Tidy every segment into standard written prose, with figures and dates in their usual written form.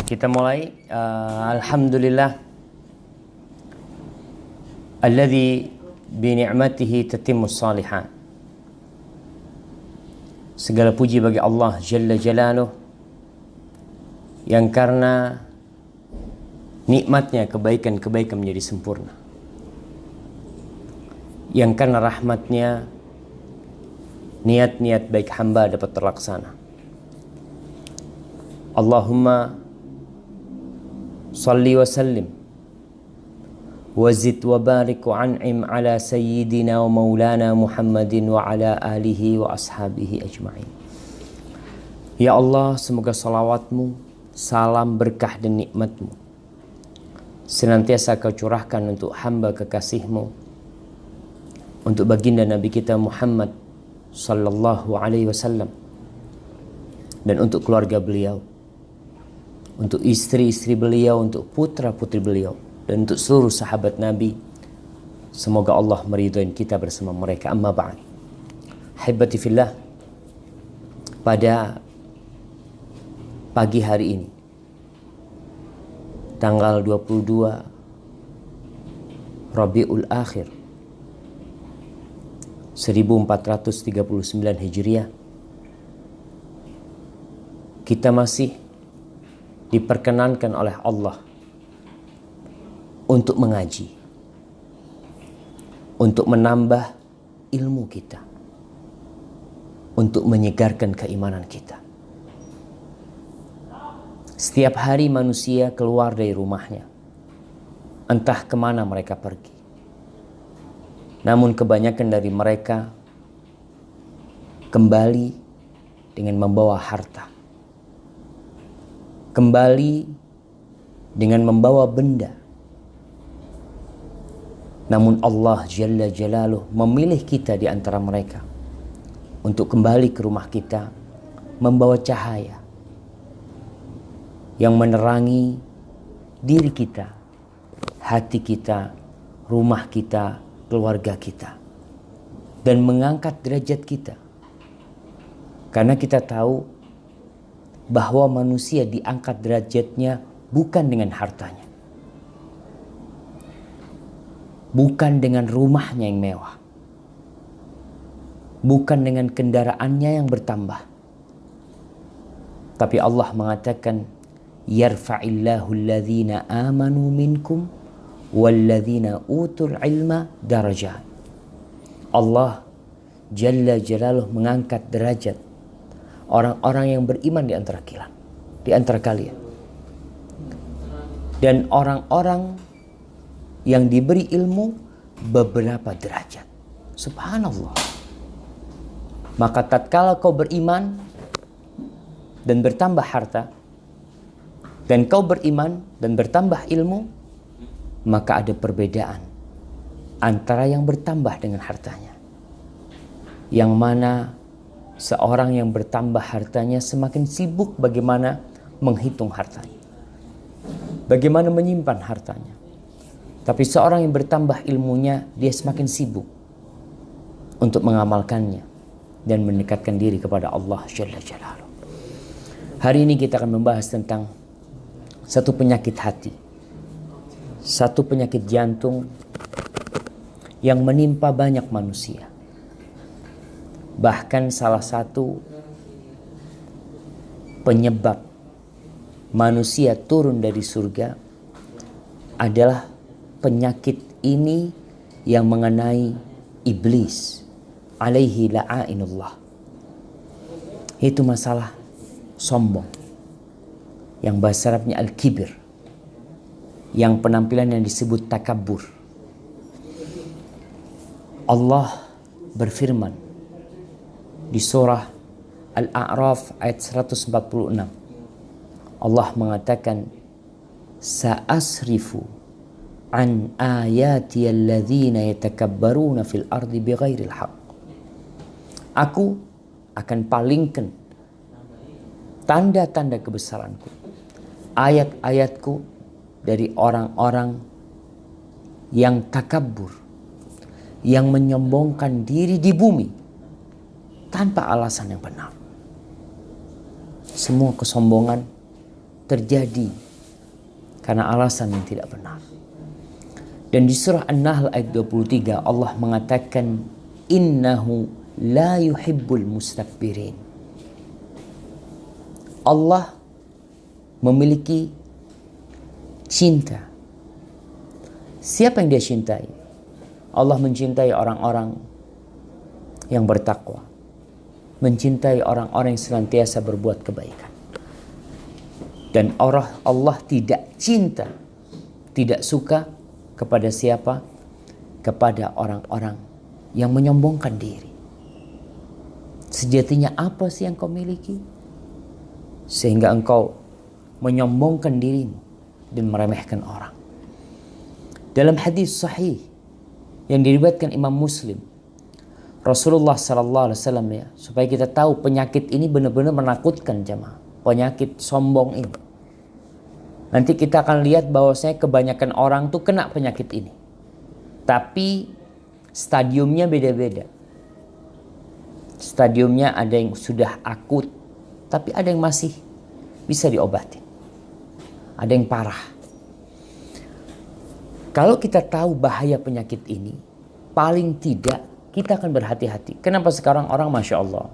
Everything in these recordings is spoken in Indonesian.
Kita mulai. Alhamdulillah alladzi bi ni'matihi tatimmus shalihat. Segala puji bagi Allah Jalla Jalaluh yang karena nikmatnya kebaikan-kebaikan menjadi sempurna, yang karena rahmatnya niat-niat baik hamba dapat terlaksana. Allahumma salli wa sallim wa zid wa barik wa an'im ala sayyidina wa maulana Muhammadin wa ala alihi wa ashabihi ajma'in. Ya Allah, semoga salawatmu, salam, berkah dan nikmatmu senantiasa kau curahkan untuk hamba kekasihmu, untuk baginda Nabi kita Muhammad sallallahu alaihi wasallam, dan untuk keluarga beliau, untuk istri-istri beliau, untuk putra-putri beliau, dan untuk seluruh sahabat Nabi. Semoga Allah meridhai kita bersama mereka. Amma ba'd. Hibati fillah, pada pagi hari ini tanggal 22 Rabiul Akhir 1439 Hijriah, kita masih diperkenankan oleh Allah untuk mengaji, untuk menambah ilmu kita, untuk menyegarkan keimanan kita. Setiap hari manusia keluar dari rumahnya, entah kemana mereka pergi. Namun kebanyakan dari mereka kembali dengan membawa harta, kembali dengan membawa benda. Namun Allah Jalla Jalaluh memilih kita di antara mereka untuk kembali ke rumah kita membawa cahaya yang menerangi diri kita, hati kita, rumah kita, keluarga kita, dan mengangkat derajat kita. Karena kita tahu bahwa manusia diangkat derajatnya bukan dengan hartanya, bukan dengan rumahnya yang mewah, bukan dengan kendaraannya yang bertambah. Tapi Allah mengatakan, yarfa'illahu alladhina amanu minkum walladzina utul ilma darajat. Allah Jalla Jalaluh mengangkat derajat orang-orang yang beriman di antara kalian, dan orang-orang yang diberi ilmu beberapa derajat. Subhanallah. Maka tatkala kau beriman dan bertambah harta, dan kau beriman dan bertambah ilmu, maka ada perbedaan antara yang bertambah dengan hartanya. Yang mana seorang yang bertambah hartanya semakin sibuk bagaimana menghitung hartanya, bagaimana menyimpan hartanya. Tapi seorang yang bertambah ilmunya, dia semakin sibuk untuk mengamalkannya dan mendekatkan diri kepada Allah Jalla Jalaluh. Hari ini kita akan membahas tentang satu penyakit hati, satu penyakit jantung yang menimpa banyak manusia. Bahkan salah satu penyebab manusia turun dari surga adalah penyakit ini yang mengenai iblis alaihi la'inullah. Itu masalah sombong, yang bahasa Arabnya al-kibir, yang penampilan yang disebut takabur. Allah berfirman di surah Al-A'raf ayat 146. Allah mengatakan, sa'asrifu an ayati alladzina yatakabbaruna fil ardi bighairil haqq. Aku akan palingkan tanda-tanda kebesaranku, ayat-ayatku dari orang-orang yang takabur, yang menyombongkan diri di bumi tanpa alasan yang benar. Semua kesombongan terjadi karena alasan yang tidak benar. Dan di surah An-Nahl ayat 23 Allah mengatakan innahu la yuhibbul mustakbirin. Allah memiliki cinta. Siapa yang dia cintai? Allah mencintai orang-orang yang bertakwa, mencintai orang-orang yang senantiasa berbuat kebaikan. Dan Allah tidak cinta, tidak suka kepada siapa? Kepada orang-orang yang menyombongkan diri. Sejatinya apa sih yang kau miliki? Sehingga engkau menyombongkan dirimu dan meremehkan orang. Dalam hadis sahih yang diriwayatkan Imam Muslim, Rasulullah SAW ya, supaya kita tahu penyakit ini benar-benar menakutkan jemaah. Penyakit sombong ini. Nanti kita akan lihat bahwasanya kebanyakan orang tuh kena penyakit ini. Tapi stadiumnya beda-beda. Stadiumnya ada yang sudah akut, tapi ada yang masih bisa diobati. Ada yang parah. Kalau kita tahu bahaya penyakit ini, paling tidak kita akan berhati-hati. Kenapa sekarang orang Masya Allah,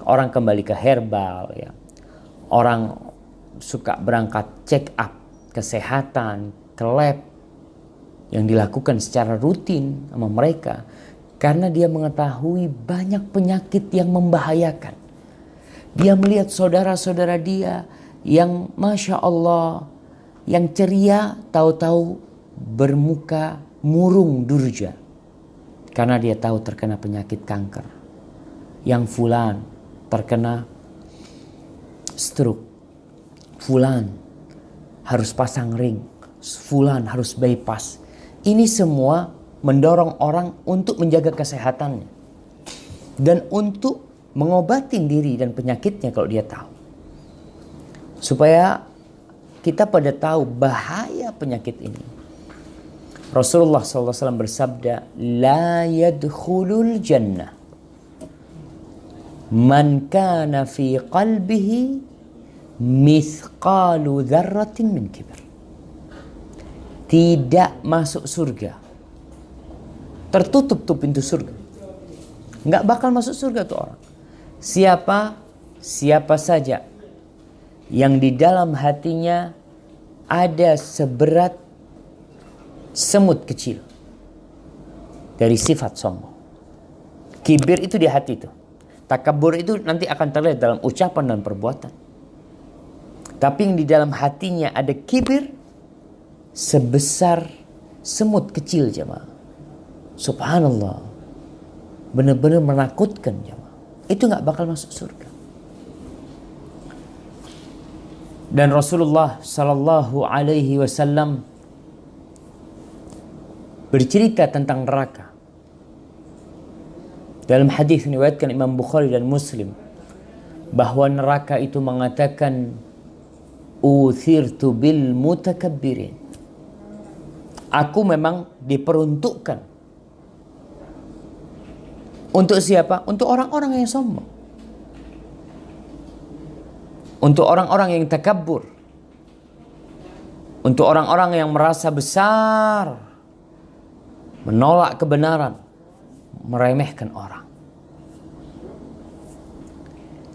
orang kembali ke herbal ya. Orang suka berangkat check up kesehatan, ke lab yang dilakukan secara rutin sama mereka. Karena dia mengetahui banyak penyakit yang membahayakan. Dia melihat saudara-saudara dia yang Masya Allah, yang ceria, tahu-tahu bermuka murung durja. Karena dia tahu terkena penyakit kanker. Yang fulan terkena stroke. Fulan harus pasang ring. Fulan harus bypass. Ini semua mendorong orang untuk menjaga kesehatannya. Dan untuk mengobatin diri dan penyakitnya kalau dia tahu. Supaya kita pada tahu bahaya penyakit ini. Rasulullah SAW bersabda, La yadkhulul jannah man kana fi qalbihi mithqalu dzarratin min kibr. Tidak masuk surga. Tertutup tuh pintu surga. Nggak bakal masuk surga tuh orang. Siapa saja yang di dalam hatinya ada seberat semut kecil dari sifat sombong. Kibir itu di hati tuh. Takabur itu nanti akan terlihat dalam ucapan dan perbuatan. Tapi yang di dalam hatinya ada kibir sebesar semut kecil jemaah. Subhanallah. Benar-benar menakutkan jemaah. Itu gak bakal masuk surga. Dan Rasulullah Sallallahu Alaihi Wasallam bercerita tentang neraka. Dalam hadis yang diriwayatkan Imam Bukhari dan Muslim, bahwa neraka itu mengatakan, Uthirtu bil mutakabbirin. Aku memang diperuntukkan. Untuk siapa? Untuk orang-orang yang sombong. Untuk orang-orang yang takabbur. Untuk orang-orang yang merasa besar. Menolak kebenaran. Meremehkan orang.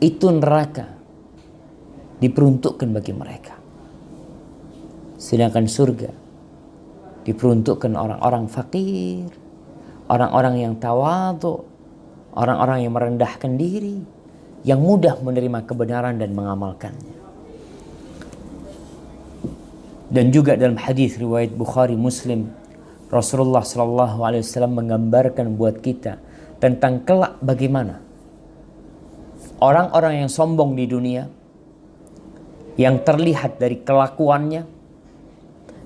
Itu neraka. Diperuntukkan bagi mereka. Sedangkan surga diperuntukkan orang-orang fakir. Orang-orang yang tawadhu. Orang-orang yang merendahkan diri, yang mudah menerima kebenaran dan mengamalkannya. Dan juga dalam hadis riwayat Bukhari Muslim, Rasulullah SAW menggambarkan buat kita tentang kelak bagaimana orang-orang yang sombong di dunia, yang terlihat dari kelakuannya,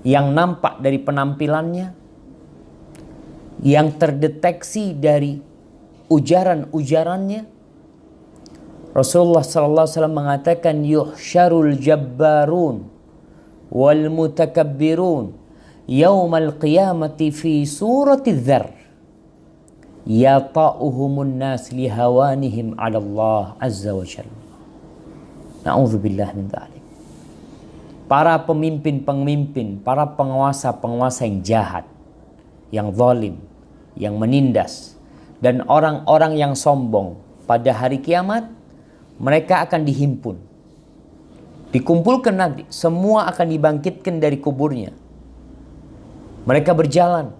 yang nampak dari penampilannya, yang terdeteksi dari ujaran-ujarannya. Rasulullah SAW mengatakan, yuhsyarul jabbarun wal mutakabbirun yaumal qiyamati fi surati dzar yata'uhumun nas lihawanihim 'ala Allah azza wa jalla. Na'udzubillah min dzalik. para pemimpin-pemimpin, para penguasa-penguasa yang jahat, yang zalim, yang menindas, dan orang-orang yang sombong pada hari kiamat, mereka akan dihimpun, dikumpulkan nanti, semua akan dibangkitkan dari kuburnya. Mereka berjalan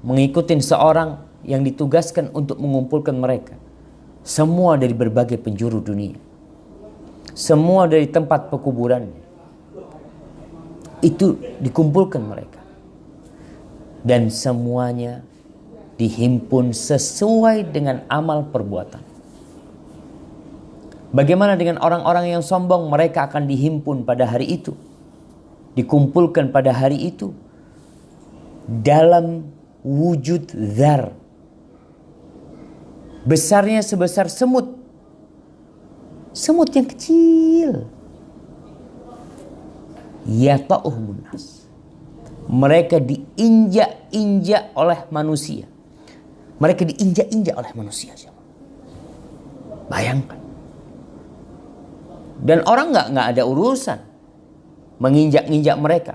mengikuti seorang yang ditugaskan untuk mengumpulkan mereka. Semua dari berbagai penjuru dunia. Semua dari tempat pekuburannya. Itu dikumpulkan mereka. Dan semuanya dihimpun sesuai dengan amal perbuatan. Bagaimana dengan orang-orang yang sombong? Mereka akan dihimpun pada hari itu. Dikumpulkan pada hari itu. Dalam wujud dzar. Besarnya sebesar semut. Semut yang kecil. Yata'uhumun nas. Mereka diinjak-injak oleh manusia. Mereka diinjak-injak oleh manusia. Bayangkan. Dan orang nggak ada urusan menginjak-injak mereka.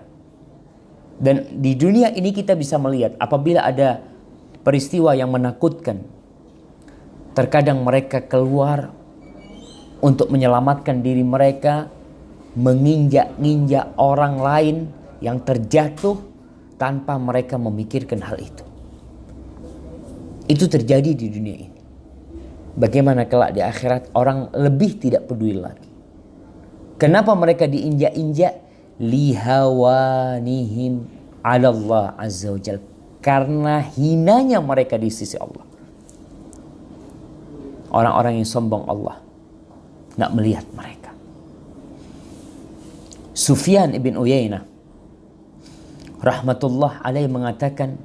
Dan di dunia ini kita bisa melihat apabila ada peristiwa yang menakutkan, terkadang mereka keluar untuk menyelamatkan diri mereka, menginjak-injak orang lain yang terjatuh tanpa mereka memikirkan hal itu. Itu terjadi di dunia ini. Bagaimana kelak di akhirat orang lebih tidak peduli lagi. Kenapa mereka diinjak-injak? Lihawanihim ala Allah azza wa jal. Karena hinanya mereka di sisi Allah. Orang-orang yang sombong Allah nggak melihat mereka. Sufyan ibn Uyainah rahmatullah alaih mengatakan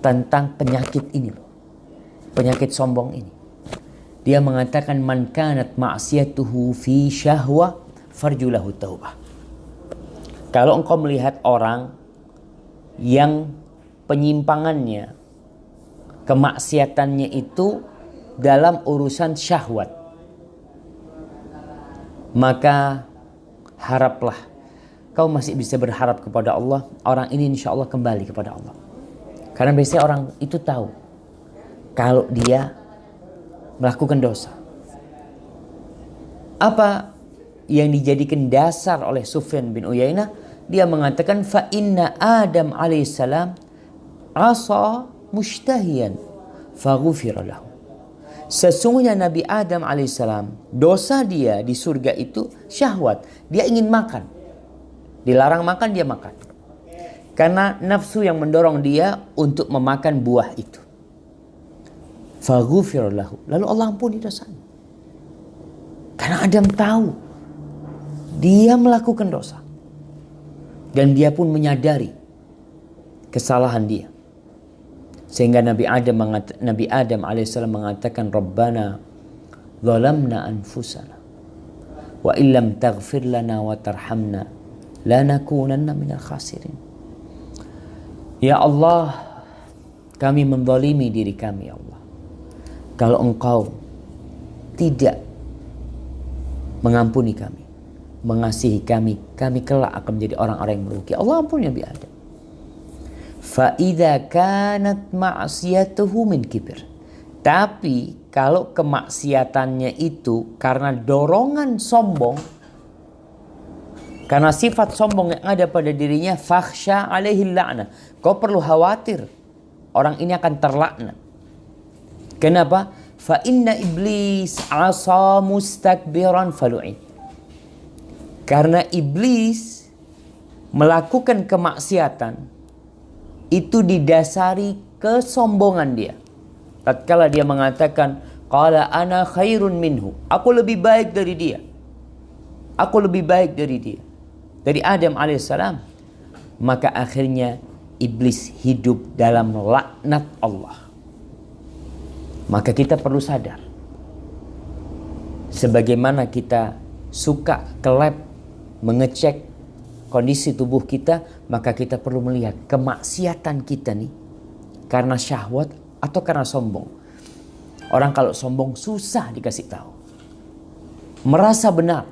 tentang penyakit ini loh. Penyakit sombong ini. Dia mengatakan man kanat ma'siyatuhu fi syahwa farjulahu taubah. Kalau engkau melihat orang yang penyimpangannya, kemaksiatannya itu dalam urusan syahwat, maka haraplah kau masih bisa berharap kepada Allah, orang ini insya Allah kembali kepada Allah. Karena biasanya orang itu tahu kalau dia melakukan dosa. Apa yang dijadikan dasar oleh Sufyan bin Uyainah? Dia mengatakan fa inna Adam alaihissalam asa mushtahiyan faghufira lahu. Sesungguhnya Nabi Adam alaihissalam, dosa dia di surga itu syahwat. Dia ingin makan. Dilarang makan, dia makan. Karena nafsu yang mendorong dia untuk memakan buah itu. Faghufira lahu. Lalu Allah ampuni dosanya. Karena Adam tahu dia melakukan dosa. Dan dia pun menyadari kesalahan dia. Sehingga Nabi Adam alaihissalam mengatakan, Rabbana zalamna anfusana. Wa illam taghfir lana wa tarhamna. Lanakunanna minal khasirin. Ya Allah, kami menzalimi diri kami, ya Allah. Kalau engkau tidak mengampuni kami, mengasihi kami, kami kelak akan menjadi orang-orang yang merugi. Allah ampuni Nabi Adam. Fa idza kanat ma'siyatuhu min kibir. Tapi kalau kemaksiatannya itu karena dorongan sombong, karena sifat sombong yang ada pada dirinya, fakhsha alaihi la'nah. Kau perlu khawatir orang ini akan terlaknat. Kenapa? Fa inna iblis asa mustakbiran falu'in. Karena iblis melakukan kemaksiatan itu didasari kesombongan dia. Tatkala dia mengatakan, qala ana khairun minhu. Aku lebih baik dari dia. Aku lebih baik dari dia. Dari Adam alaihissalam. Maka akhirnya iblis hidup dalam laknat Allah. Maka kita perlu sadar. Sebagaimana kita suka ke lab mengecek kondisi tubuh kita, maka kita perlu melihat kemaksiatan kita nih karena syahwat atau karena sombong. Orang kalau sombong susah dikasih tahu. Merasa benar.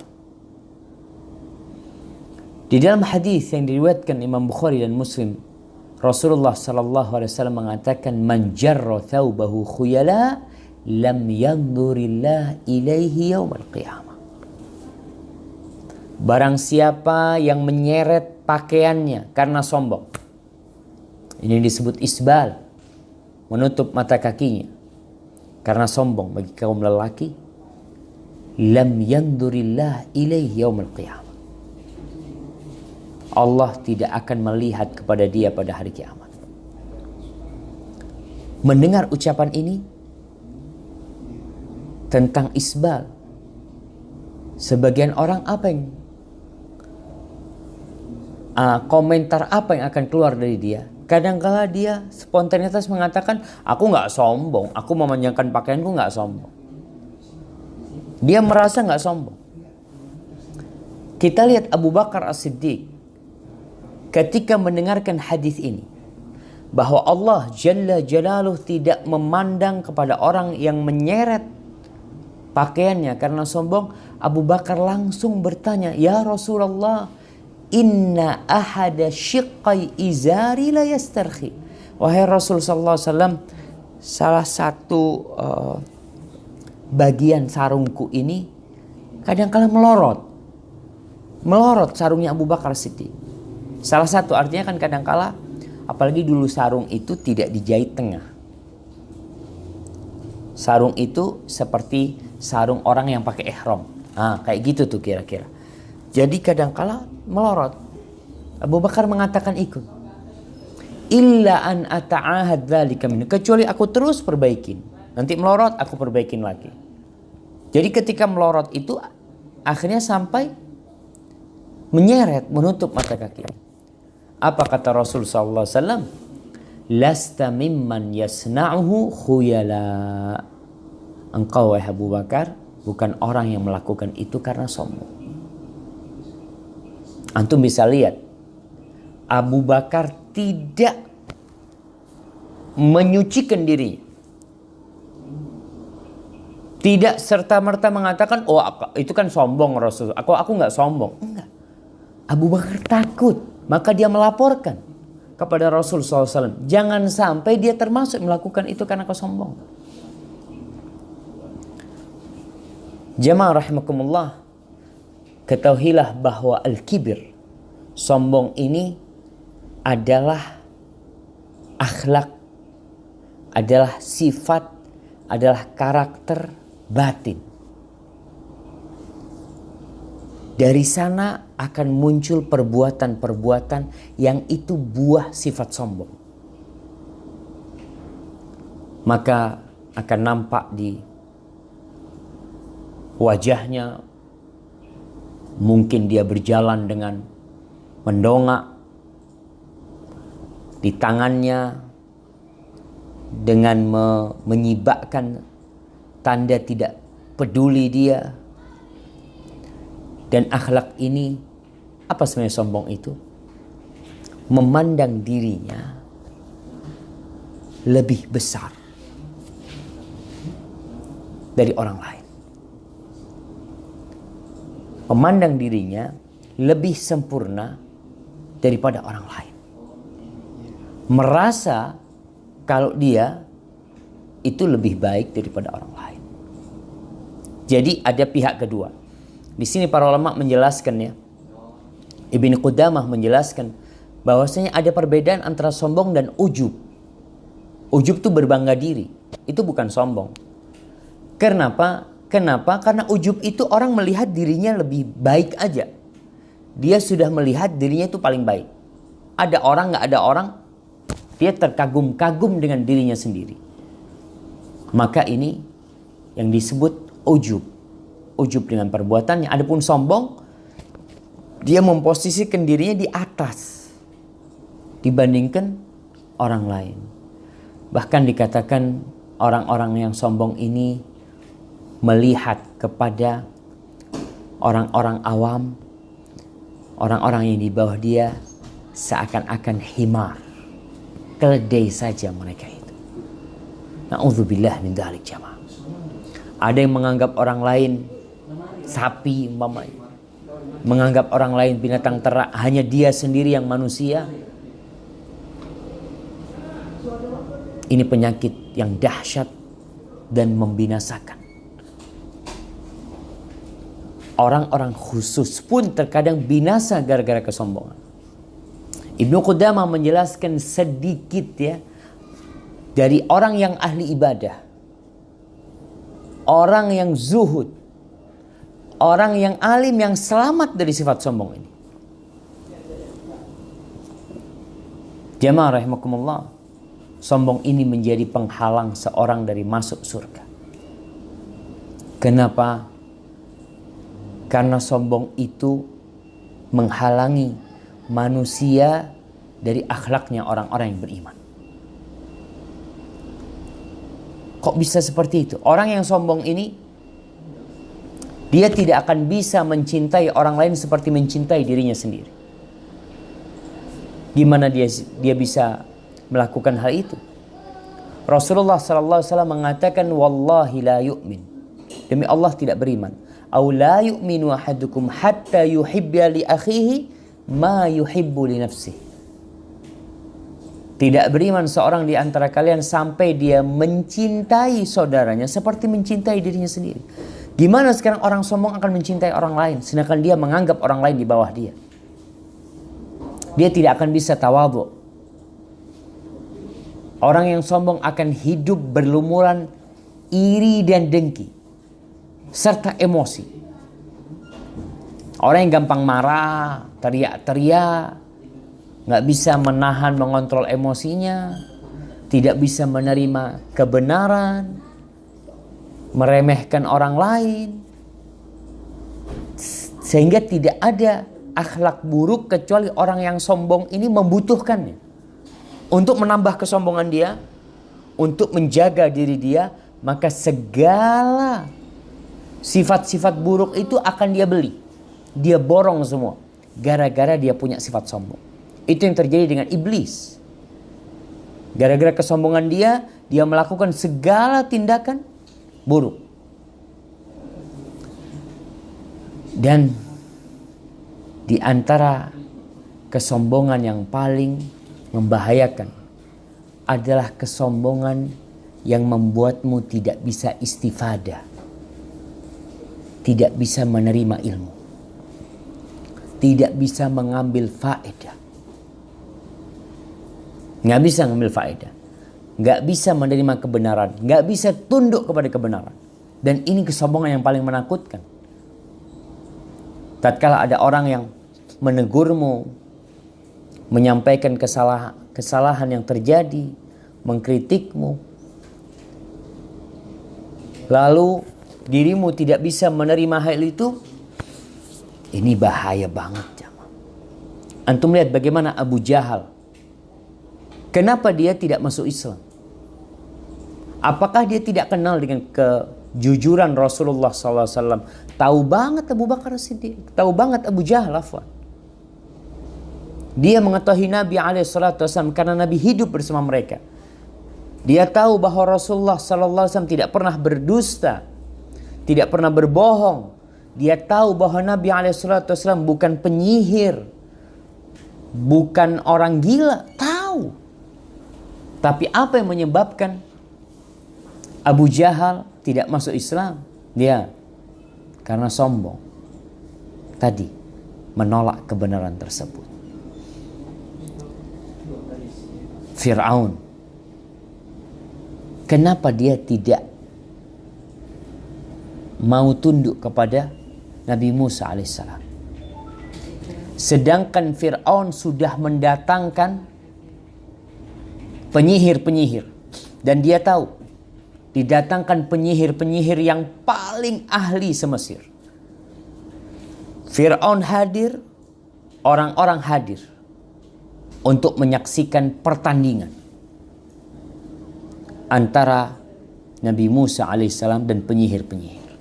Di dalam hadis yang diriwayatkan Imam Bukhari dan Muslim, Rasulullah sallallahu alaihi wasallam mengatakan, "Man jarra thawbahu khuyala lam yanzurillah ilaihi yaumal qiyamah." Barang siapa yang menyeret pakaiannya karena sombong, ini disebut isbal, menutup mata kakinya karena sombong bagi kaum lelaki, lam yanzurillah ilaihi yaumal qiyamah. Allah tidak akan melihat kepada dia pada hari kiamat. Mendengar ucapan ini tentang isbal, sebagian orang apa yang komentar apa yang akan keluar dari dia? Kadangkala dia spontanitas mengatakan, aku nggak sombong, aku memanjangkan pakaianku nggak sombong. Dia merasa nggak sombong. Kita lihat Abu Bakar As-Siddiq ketika mendengarkan hadis ini, bahwa Allah Jalla Jalaluh tidak memandang kepada orang yang menyeret pakaiannya karena sombong. Abu Bakar langsung bertanya, ya Rasulullah, inna ahada syiqqai izari la yastarkhi. Wahai Rasul sallallahu alaihi wasallam, salah satu bagian sarungku ini kadang-kala melorot sarungnya Abu Bakar Siddiq. Salah satu artinya kan kadang-kala, apalagi dulu sarung itu tidak dijahit tengah. Sarung itu seperti sarung orang yang pakai ihram. Kayak gitu tuh kira-kira. Jadi kadang-kala melorot. Abu Bakar mengatakan ikut. Illa an ata'ahad dzalika minhu, kecuali aku terus perbaikin. Nanti melorot aku perbaikin lagi. Jadi ketika melorot itu akhirnya sampai menyeret, menutup mata kaki. Apa kata Rasul sallallahu alaihi wasallam? Lasta mimman yasna'uhu khuyala. Engkau wahai Abu Bakar bukan orang yang melakukan itu karena sombong. Antum bisa lihat, Abu Bakar tidak menyucikan dirinya. Tidak serta-merta mengatakan, oh itu kan sombong Rasul. Aku nggak sombong. Enggak. Abu Bakar takut, maka dia melaporkan kepada Rasul SAW. Jangan sampai dia termasuk melakukan itu karena kesombongan. Jamaah rahimakumullah, ketahuilah bahwa al-kibir, sombong ini adalah akhlak, adalah sifat, adalah karakter batin. Dari sana akan muncul perbuatan-perbuatan yang itu buah sifat sombong. Maka akan nampak di wajahnya, mungkin dia berjalan dengan mendongak, di tangannya dengan menyibakkan tanda tidak peduli dia. Dan akhlak ini, apa sebenarnya sombong itu? Memandang dirinya lebih besar dari orang lain. Memandang dirinya lebih sempurna daripada orang lain. Merasa kalau dia itu lebih baik daripada orang lain. Jadi ada pihak kedua. Di sini para ulama menjelaskan ya. Ibnu Qudamah menjelaskan bahwasanya ada perbedaan antara sombong dan ujub. Ujub itu berbangga diri. Itu bukan sombong. Kenapa? Karena ujub itu orang melihat dirinya lebih baik aja. Dia sudah melihat dirinya itu paling baik. Ada orang, nggak ada orang, dia terkagum-kagum dengan dirinya sendiri. Maka ini yang disebut ujub. Ujub dengan perbuatannya. Adapun sombong, dia memposisikan dirinya di atas dibandingkan orang lain. Bahkan dikatakan orang-orang yang sombong ini melihat kepada orang-orang awam, orang-orang yang di bawah dia seakan-akan himar, keledai saja mereka itu. Na'udzubillah min dzalik jamaah. Ada yang menganggap orang lain sapi umpamanya. menganggap orang lain binatang ternak, hanya dia sendiri yang manusia. Ini penyakit yang dahsyat dan membinasakan. Orang-orang khusus pun terkadang binasa gara-gara kesombongan. Ibnu Qudamah menjelaskan sedikit ya, dari orang yang ahli ibadah, orang yang zuhud, orang yang alim yang selamat dari sifat sombong ini. Jamaah rahimakumullah, sombong ini menjadi penghalang seorang dari masuk surga. Kenapa? Karena sombong itu menghalangi manusia dari akhlaknya orang-orang yang beriman. Kok bisa seperti itu? Orang yang sombong ini, dia tidak akan bisa mencintai orang lain seperti mencintai dirinya sendiri. Gimana dia bisa melakukan hal itu? Rasulullah SAW mengatakan, wallahi la yu'min, demi Allah tidak beriman. Au la yu'minu ahadukum hatta yuhibba li akhihi ma yuhibbu li nafsihi. Tidak beriman seorang di antara kalian sampai dia mencintai saudaranya seperti mencintai dirinya sendiri. Gimana sekarang orang sombong akan mencintai orang lain sedangkan dia menganggap orang lain di bawah dia? Dia tidak akan bisa tawadhu. Orang yang sombong akan hidup berlumuran iri dan dengki serta emosi. Orang yang gampang marah, teriak-teriak, nggak bisa menahan, mengontrol emosinya, tidak bisa menerima kebenaran, meremehkan orang lain, sehingga tidak ada akhlak buruk kecuali orang yang sombong ini membutuhkannya untuk menambah kesombongan dia, untuk menjaga diri dia. Maka segala sifat-sifat buruk itu akan dia beli, dia borong semua gara-gara dia punya sifat sombong. Itu yang terjadi dengan iblis. Gara-gara kesombongan dia melakukan segala tindakan buruk. Dan di antara kesombongan yang paling membahayakan adalah kesombongan yang membuatmu tidak bisa istifadah, tidak bisa menerima ilmu, tidak bisa mengambil faedah. Nggak bisa ngambil faedah, nggak bisa menerima kebenaran, nggak bisa tunduk kepada kebenaran. Dan ini kesombongan yang paling menakutkan. Tatkala ada orang yang menegurmu, menyampaikan kesalahan yang terjadi, mengkritikmu, lalu dirimu tidak bisa menerima hal itu, ini bahaya banget. Antum lihat bagaimana Abu Jahal. Kenapa dia tidak masuk Islam? Apakah dia tidak kenal dengan kejujuran Rasulullah SAW? Tahu banget Abu Bakar Siddiq, tahu banget Abu Jahal. Dia mengetahui Nabi SAW karena Nabi hidup bersama mereka. Dia tahu bahwa Rasulullah SAW tidak pernah berdusta, tidak pernah berbohong. Dia tahu bahwa Nabi SAW bukan penyihir, bukan orang gila. Tahu. Tapi apa yang menyebabkan Abu Jahal tidak masuk Islam? Dia karena sombong. Tadi menolak kebenaran tersebut. Fir'aun, kenapa dia tidak mau tunduk kepada Nabi Musa alaihissalam? Sedangkan Fir'aun sudah mendatangkan penyihir-penyihir. Dan dia tahu, didatangkan penyihir-penyihir yang paling ahli se-Mesir. Fir'aun hadir, orang-orang hadir untuk menyaksikan pertandingan antara Nabi Musa alaihissalam dan penyihir-penyihir.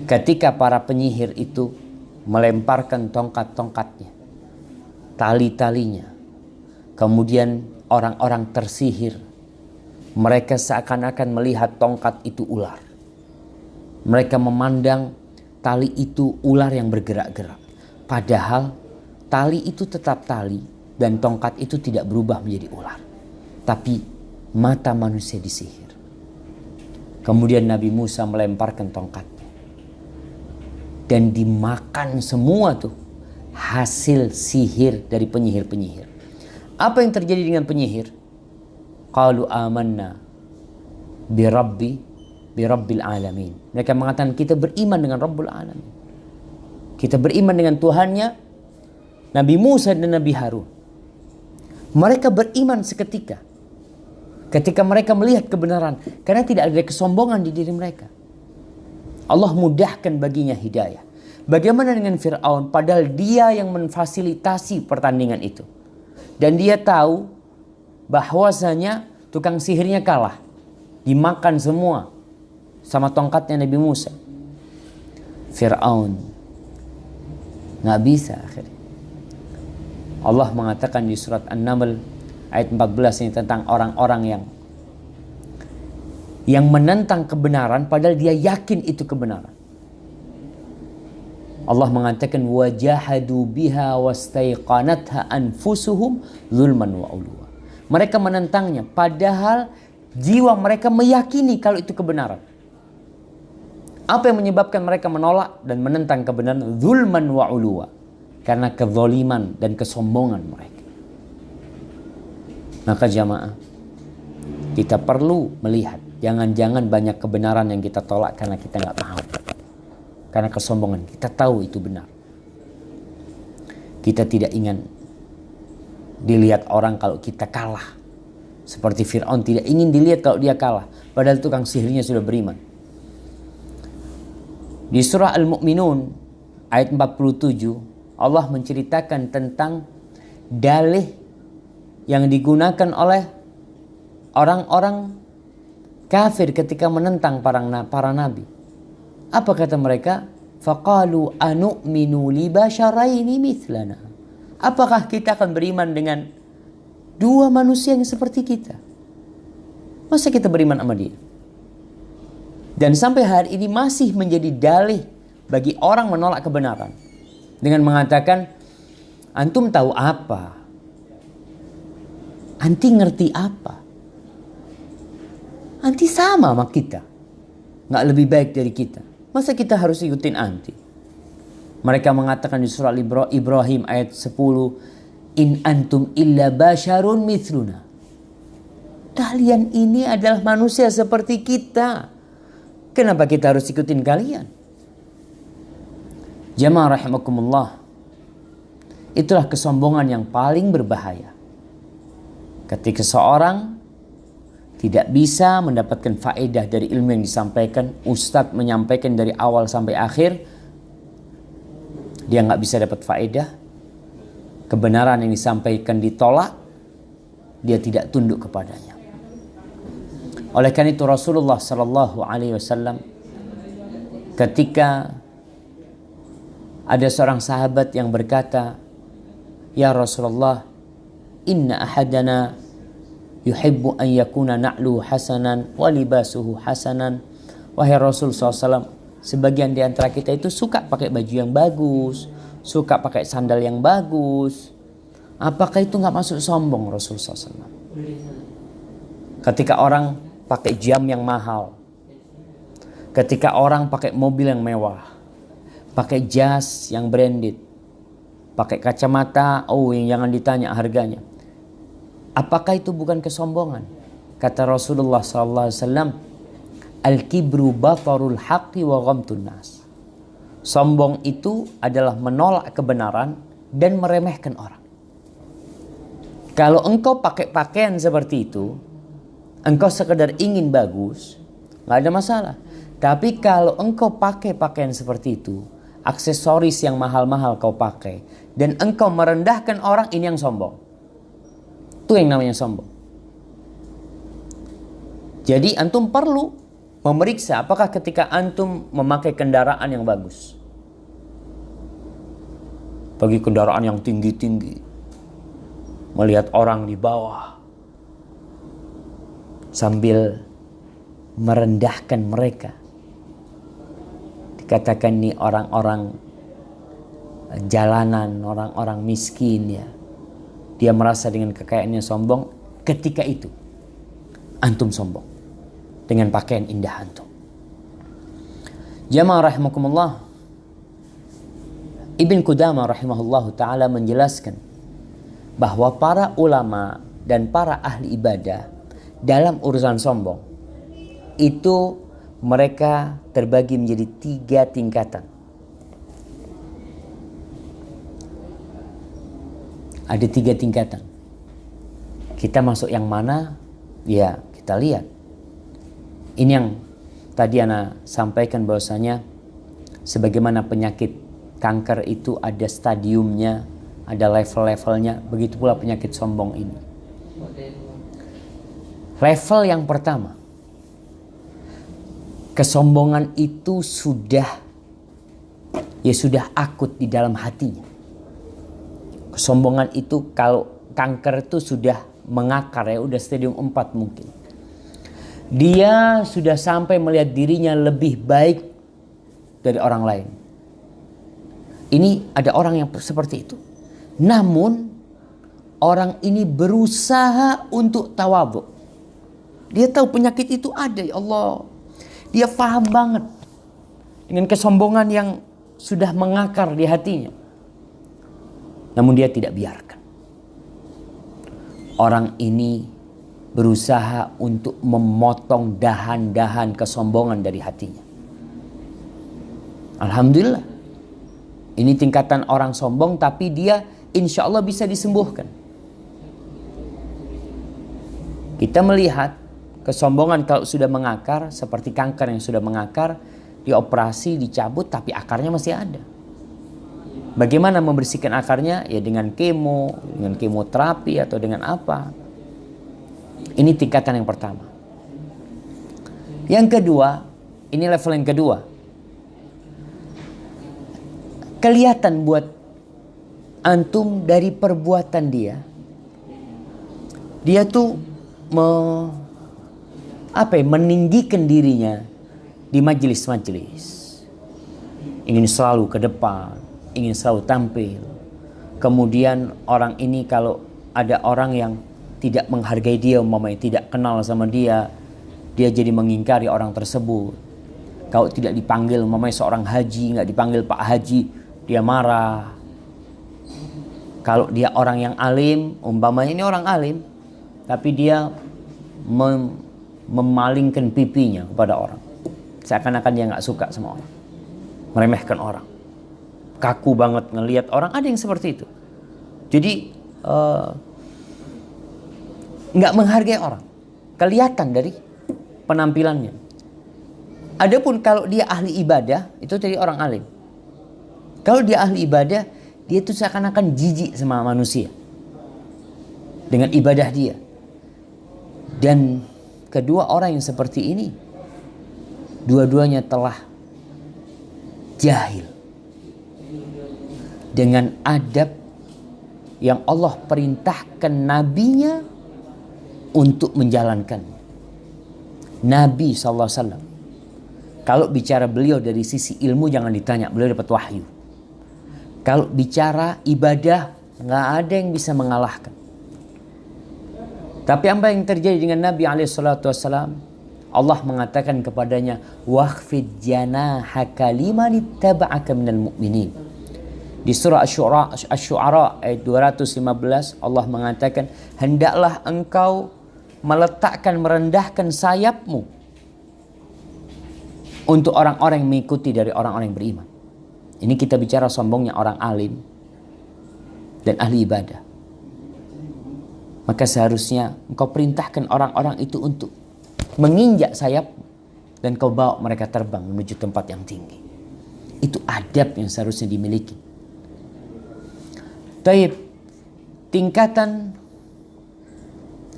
Ketika para penyihir itu melemparkan tongkat-tongkatnya, tali-talinya, kemudian orang-orang tersihir, mereka seakan-akan melihat tongkat itu ular. Mereka memandang tali itu ular yang bergerak-gerak. Padahal tali itu tetap tali dan tongkat itu tidak berubah menjadi ular. Tapi mata manusia disihir. Kemudian Nabi Musa melemparkan tongkatnya. Dan dimakan semua tuh hasil sihir dari penyihir-penyihir. Apa yang terjadi dengan penyihir? Qalu amanna birabbil alamin. Mereka mengatakan kita beriman dengan Rabbul Alamin. Kita beriman dengan Tuhannya Nabi Musa dan Nabi Harun. Mereka beriman seketika. Ketika mereka melihat kebenaran. Karena tidak ada kesombongan di diri mereka. Allah mudahkan baginya hidayah. Bagaimana dengan Fir'aun? Padahal dia yang memfasilitasi pertandingan itu. Dan dia tahu bahwasanya tukang sihirnya kalah. Dimakan semua sama tongkatnya Nabi Musa. Fir'aun nggak bisa akhirnya. Allah mengatakan di surat An-Naml ayat 14 ini tentang orang-orang yang menentang kebenaran padahal dia yakin itu kebenaran. Allah mengatakan wajahadu biha wastaiqanatha anfusuhum zulman wa ulwa. Mereka menentangnya padahal jiwa mereka meyakini kalau itu kebenaran. Apa yang menyebabkan mereka menolak dan menentang kebenaran? Zulman wa ulwa. Karena kezaliman dan kesombongan mereka. Maka jamaah, kita perlu melihat. Jangan-jangan banyak kebenaran yang kita tolak karena kita nggak mau. Karena kesombongan. Kita tahu itu benar. Kita tidak ingin dilihat orang kalau kita kalah. Seperti Fir'aun tidak ingin dilihat kalau dia kalah. Padahal tukang sihirnya sudah beriman. Di surah Al-Mu'minun ayat 47 Allah menceritakan tentang dalih yang digunakan oleh orang-orang kafir ketika menentang para nabi. Apa kata mereka? Faqalu anu'minu li basyaraini mithlana. Apakah kita akan beriman dengan dua manusia yang seperti kita? Masa kita beriman sama dia? Dan sampai hari ini masih menjadi dalih bagi orang menolak kebenaran. Dengan mengatakan, antum tahu apa? Anti ngerti apa? Anti sama sama kita. Nggak lebih baik dari kita. Masa kita harus ikutin anti? Mereka mengatakan di surah Ibrahim ayat 10, in antum illa basyarun mithluna. Kalian ini adalah manusia seperti kita. Kenapa kita harus ikutin kalian? Jamaah rahimakumullah. Itulah kesombongan yang paling berbahaya. Ketika seorang tidak bisa mendapatkan faedah dari ilmu yang disampaikan, ustadz menyampaikan dari awal sampai akhir, dia nggak bisa dapat faedah. Kebenaran yang disampaikan ditolak, dia tidak tunduk kepadanya. Oleh karena itu Rasulullah Sallallahu Alaihi Wasallam ketika ada seorang sahabat yang berkata, ya Rasulullah, inna ahadana yuhibbu an yakuna na'luhu hasanan wa libasuhu hasanan. Wahai Rasul SAW, sebagian di antara kita itu suka pakai baju yang bagus, suka pakai sandal yang bagus. Apakah itu nggak masuk sombong Rasul SAW? Ketika orang pakai jam yang mahal, ketika orang pakai mobil yang mewah, pakai jas yang branded, pakai kacamata, yang jangan ditanya harganya. Apakah itu bukan kesombongan? Kata Rasulullah SAW, al-kibru batarul haqqi wa ghamtun nas. Sombong itu adalah menolak kebenaran dan meremehkan orang. Kalau engkau pakai pakaian seperti itu, engkau sekedar ingin bagus, nggak ada masalah. Tapi kalau engkau pakai pakaian seperti itu, aksesoris yang mahal-mahal kau pakai, dan engkau merendahkan orang, ini yang sombong. Itu yang namanya sombong. Jadi antum perlu memeriksa apakah ketika antum memakai kendaraan yang bagus, bagi kendaraan yang tinggi-tinggi, melihat orang di bawah, sambil merendahkan mereka, katakan nih orang-orang jalanan, orang-orang miskin ya, dia merasa dengan kekayaannya sombong, ketika itu antum sombong dengan pakaian indah antum. Jamaah rahimakumullah, Ibn Qudamah rahimahullahu ta'ala menjelaskan bahwa para ulama dan para ahli ibadah dalam urusan sombong itu mereka terbagi menjadi 3 tingkatan. Ada 3 tingkatan. Kita masuk yang mana? Ya, kita lihat. Ini yang tadi ana sampaikan bahwasanya sebagaimana penyakit kanker itu ada stadiumnya, ada level-levelnya, begitu pula penyakit sombong ini. Level yang pertama, kesombongan itu sudah akut di dalam hatinya. Kesombongan itu kalau kanker itu sudah mengakar ya, udah stadium 4 mungkin. Dia sudah sampai melihat dirinya lebih baik dari orang lain. Ini ada orang yang seperti itu. Namun orang ini berusaha untuk tawadhu. Dia tahu penyakit itu ada, ya Allah. Dia paham banget dengan kesombongan yang sudah mengakar di hatinya. Namun dia tidak biarkan. Orang ini berusaha untuk memotong dahan-dahan kesombongan dari hatinya. Alhamdulillah. Ini tingkatan orang sombong tapi dia insya Allah bisa disembuhkan. Kita melihat kesombongan kalau sudah mengakar seperti kanker yang sudah mengakar, dioperasi, dicabut tapi akarnya masih ada. Bagaimana membersihkan akarnya? Ya dengan kemo, dengan kemoterapi atau dengan apa? Ini tingkatan yang pertama. Yang kedua, ini level yang kedua. Kelihatan buat antum dari perbuatan dia. Dia tuh meninggikan dirinya di majelis-majelis. Ingin selalu ke depan, ingin selalu tampil. Kemudian orang ini kalau ada orang yang tidak menghargai dia, umpamanya tidak kenal sama dia, dia jadi mengingkari orang tersebut. Kalau tidak dipanggil umpamanya seorang haji, nggak dipanggil Pak Haji, dia marah. Kalau dia orang yang alim, umpamanya ini orang alim, tapi dia memalingkan pipinya kepada orang. Seakan-akan dia nggak suka sama orang. Meremehkan orang. Kaku banget ngelihat orang, ada yang seperti itu. Jadi nggak menghargai orang. Kelihatan dari penampilannya. Adapun kalau dia ahli ibadah, itu dari orang alim. Kalau dia ahli ibadah, dia tuh seakan-akan jijik sama manusia dengan ibadah dia. Dan kedua orang yang seperti ini, dua-duanya telah jahil dengan adab yang Allah perintahkan nabinya untuk menjalankan. Nabi SAW, kalau bicara beliau dari sisi ilmu jangan ditanya, beliau dapat wahyu. Kalau bicara ibadah, nggak ada yang bisa mengalahkan. Tapi apa yang terjadi dengan Nabi SAW? Allah mengatakan kepadanya, "Wakhfid janahaka liman ittaba'aka minal mu'minin." Di surah Asy-Syu'ara ayat 215 Allah mengatakan, hendaklah engkau meletakkan, merendahkan sayapmu untuk orang-orang yang mengikuti dari orang-orang yang beriman. Ini kita bicara sombongnya orang alim dan ahli ibadah. Maka seharusnya engkau perintahkan orang-orang itu untuk menginjak sayap dan kau bawa mereka terbang menuju tempat yang tinggi. Itu adab yang seharusnya dimiliki. Taib, tingkatan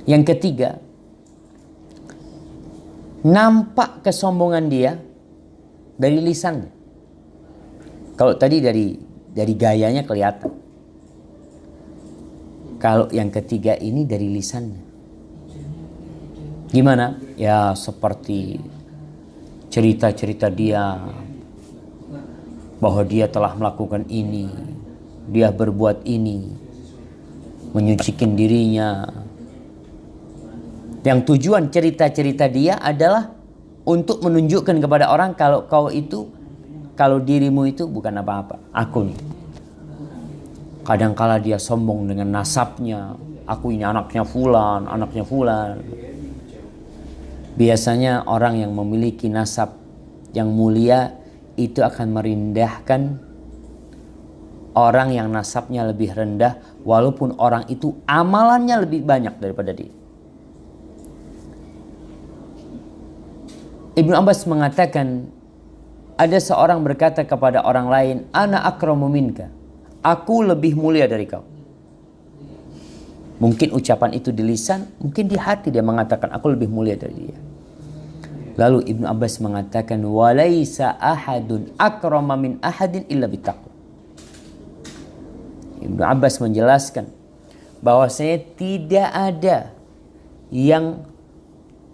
yang ketiga, nampak kesombongan dia dari lisannya. Kalau tadi dari gayanya kelihatan. Kalau yang ketiga ini dari lisannya. Gimana? Ya seperti cerita-cerita dia bahwa dia telah melakukan ini, dia berbuat ini, menyucikan dirinya. Yang tujuan cerita-cerita dia adalah untuk menunjukkan kepada orang kalau dirimu itu bukan apa-apa, aku nih. Kadangkala dia sombong dengan nasabnya, aku ini anaknya fulan, anaknya fulan. Biasanya orang yang memiliki nasab yang mulia itu akan merendahkan orang yang nasabnya lebih rendah, walaupun orang itu amalannya lebih banyak daripada dia. Ibnu Abbas mengatakan, ada seorang berkata kepada orang lain, ana akramu minka, aku lebih mulia dari kau. Mungkin ucapan itu di lisan, mungkin di hati dia mengatakan, aku lebih mulia dari dia. Lalu Ibnu Abbas mengatakan, walaisa ahadun akrama min ahadin illa bittaqwa. Ibnu Abbas menjelaskan bahwasanya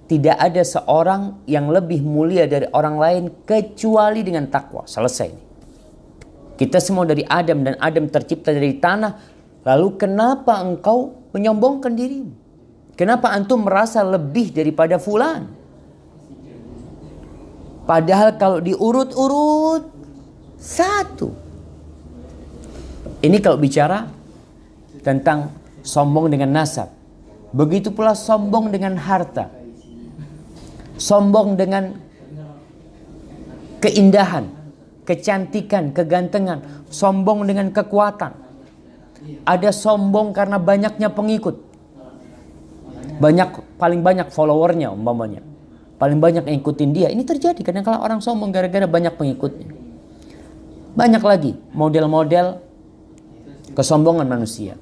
tidak ada seorang yang lebih mulia dari orang lain kecuali dengan takwa. Selesai. Kita semua dari Adam, dan Adam tercipta dari tanah. Lalu kenapa engkau menyombongkan dirimu? Kenapa antum merasa lebih daripada fulan? Padahal kalau diurut-urut satu. Ini kalau bicara tentang sombong dengan nasab. Begitu pula sombong dengan harta. Sombong dengan keindahan, kecantikan, kegantengan. Sombong dengan kekuatan. Ada sombong karena banyaknya pengikut. Paling banyak followernya umpamanya. Paling banyak yang ikutin dia. Ini terjadi kadang-kala orang sombong gara-gara banyak pengikutnya. Banyak lagi model-model kesombongan manusia.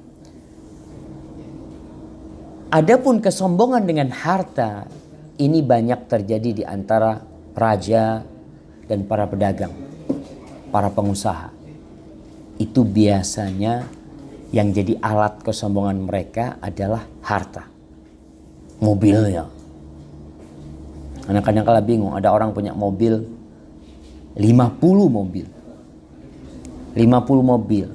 Adapun kesombongan dengan harta, ini banyak terjadi di antara raja dan para pedagang, para pengusaha. Itu biasanya yang jadi alat kesombongan mereka adalah harta, mobilnya. Kadang-kadang kala bingung, ada orang punya mobil 50 mobil. 50 mobil.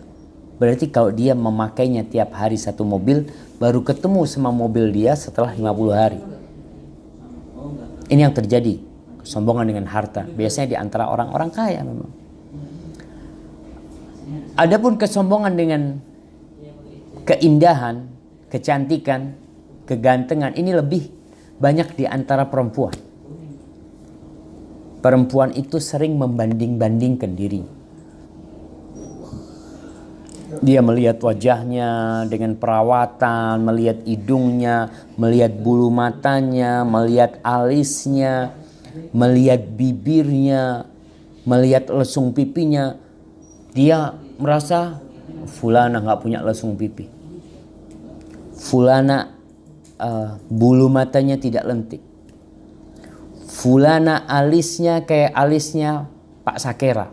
Berarti kalau dia memakainya tiap hari satu mobil, baru ketemu sama mobil dia setelah 50 hari. Ini yang terjadi, kesombongan dengan harta. Biasanya di antara orang-orang kaya memang. Adapun kesombongan dengan keindahan, kecantikan, kegantengan, ini lebih banyak di antara perempuan. Perempuan itu sering membanding-bandingkan diri. Dia melihat wajahnya dengan perawatan, melihat hidungnya, melihat bulu matanya, melihat alisnya, melihat bibirnya, melihat lesung pipinya. Dia merasa fulana gak punya lesung pipi. Fulana bulu matanya tidak lentik. Fulana alisnya kayak alisnya Pak Sakera.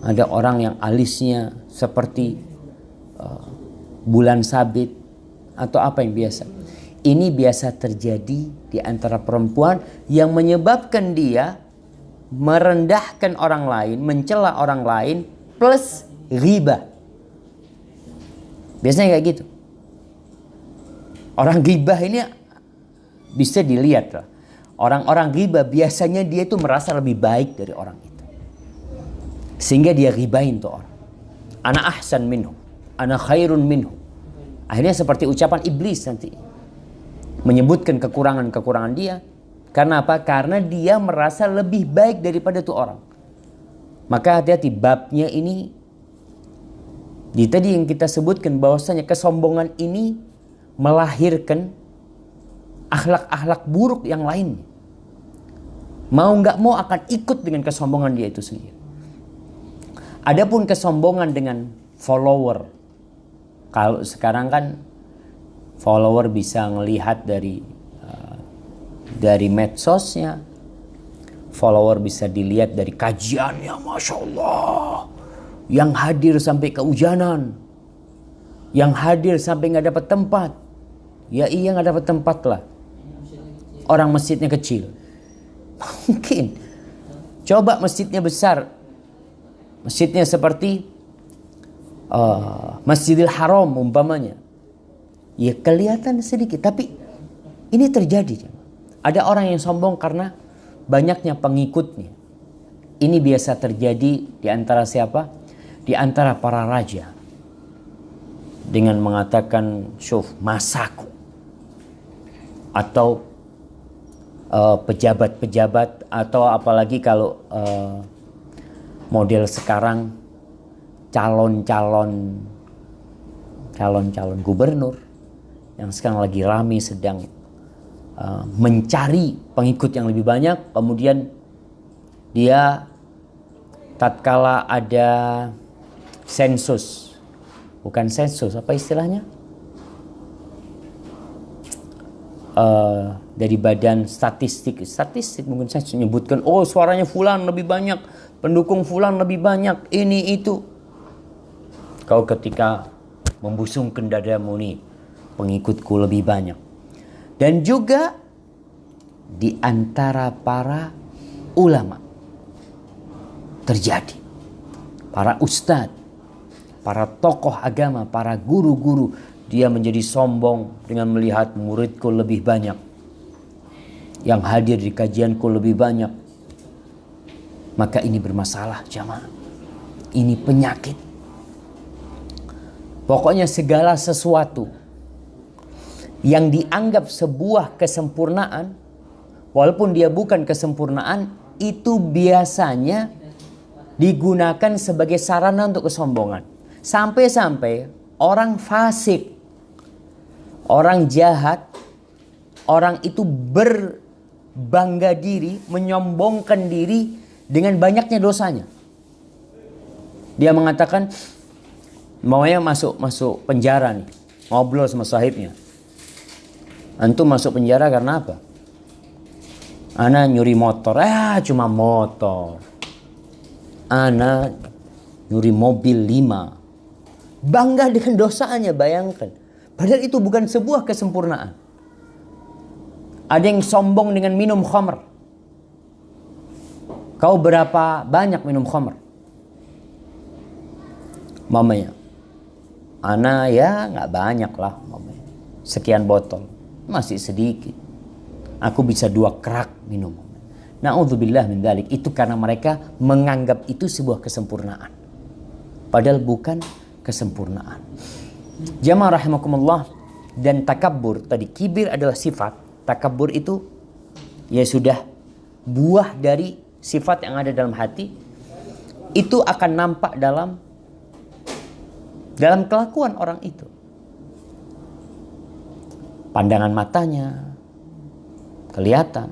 Ada orang yang alisnya seperti bulan sabit atau apa yang biasa. Ini biasa terjadi di antara perempuan yang menyebabkan dia merendahkan orang lain, mencela orang lain, plus ghibah. Biasanya kayak gitu. Orang ghibah ini bisa dilihat lah. Orang-orang ghibah biasanya dia itu merasa lebih baik dari orang itu. Sehingga dia ghibahin tuh orang. Ana ahsan minhu, ana khairun minhu. Akhirnya seperti ucapan iblis nanti. Menyebutkan kekurangan-kekurangan dia. Karena apa? Karena dia merasa lebih baik daripada tuh orang. Maka hati-hati, babnya ini. Di tadi yang kita sebutkan bahwasanya kesombongan ini melahirkan akhlak-akhlak buruk yang lainnya. Mau nggak mau akan ikut dengan kesombongan dia itu sendiri. Adapun kesombongan dengan follower. Kalau sekarang kan follower bisa ngelihat dari medsosnya. Follower bisa dilihat dari kajiannya, Masya Allah. Yang hadir sampai kehujanan. Yang hadir sampai nggak dapat tempat. Ya iya nggak dapat tempat lah. Orang masjidnya kecil. Mungkin. Coba masjidnya besar. masjidnya seperti Masjidil Haram umpamanya, ya kelihatan sedikit, tapi ini terjadi. Ada orang yang sombong karena banyaknya pengikutnya. Ini biasa terjadi di antara siapa? Di antara para raja. Dengan mengatakan, "Syuf, masaku." Atau pejabat-pejabat, atau apalagi kalau model sekarang calon-calon gubernur yang sekarang lagi ramai sedang mencari pengikut yang lebih banyak. Kemudian dia tatkala ada sensus, bukan sensus, apa istilahnya? Dari badan statistik mungkin saya menyebutkan, oh suaranya fulan lebih banyak, pendukung fulan lebih banyak, ini itu. Kau ketika membusungkan dadamu nih, pengikutku lebih banyak. Dan juga di antara para ulama terjadi. Para ustadz, para tokoh agama, para guru-guru, dia menjadi sombong dengan melihat muridku lebih banyak, yang hadir di kajianku lebih banyak. Maka ini bermasalah jamaah. Ini penyakit. Pokoknya segala sesuatu yang dianggap sebuah kesempurnaan, walaupun dia bukan kesempurnaan, itu biasanya digunakan sebagai sarana untuk kesombongan. Sampai-sampai orang fasik, orang jahat, orang itu berbangga diri, menyombongkan diri dengan banyaknya dosanya. Dia mengatakan, maunya masuk penjara nih, ngobrol sama sahibnya. Antum masuk penjara karena apa? Ana nyuri motor. Cuma motor. Ana nyuri mobil 5. Bangga dengan dosanya, bayangkan. Padahal itu bukan sebuah kesempurnaan. Ada yang sombong dengan minum khamr. Kau berapa banyak minum khamr? Mamanya, ana ya nggak banyak lah, mamanya. Sekian botol, masih sedikit. Aku bisa 2 kerak minum. Na'udzubillah min dzalik. Itu karena mereka menganggap itu sebuah kesempurnaan. Padahal bukan kesempurnaan. Jamaah rahimakumullah. Dan takabbur, tadi kibir adalah sifat. Takabbur itu ya sudah buah dari sifat yang ada dalam hati. Itu akan nampak dalam kelakuan orang itu. Pandangan matanya kelihatan,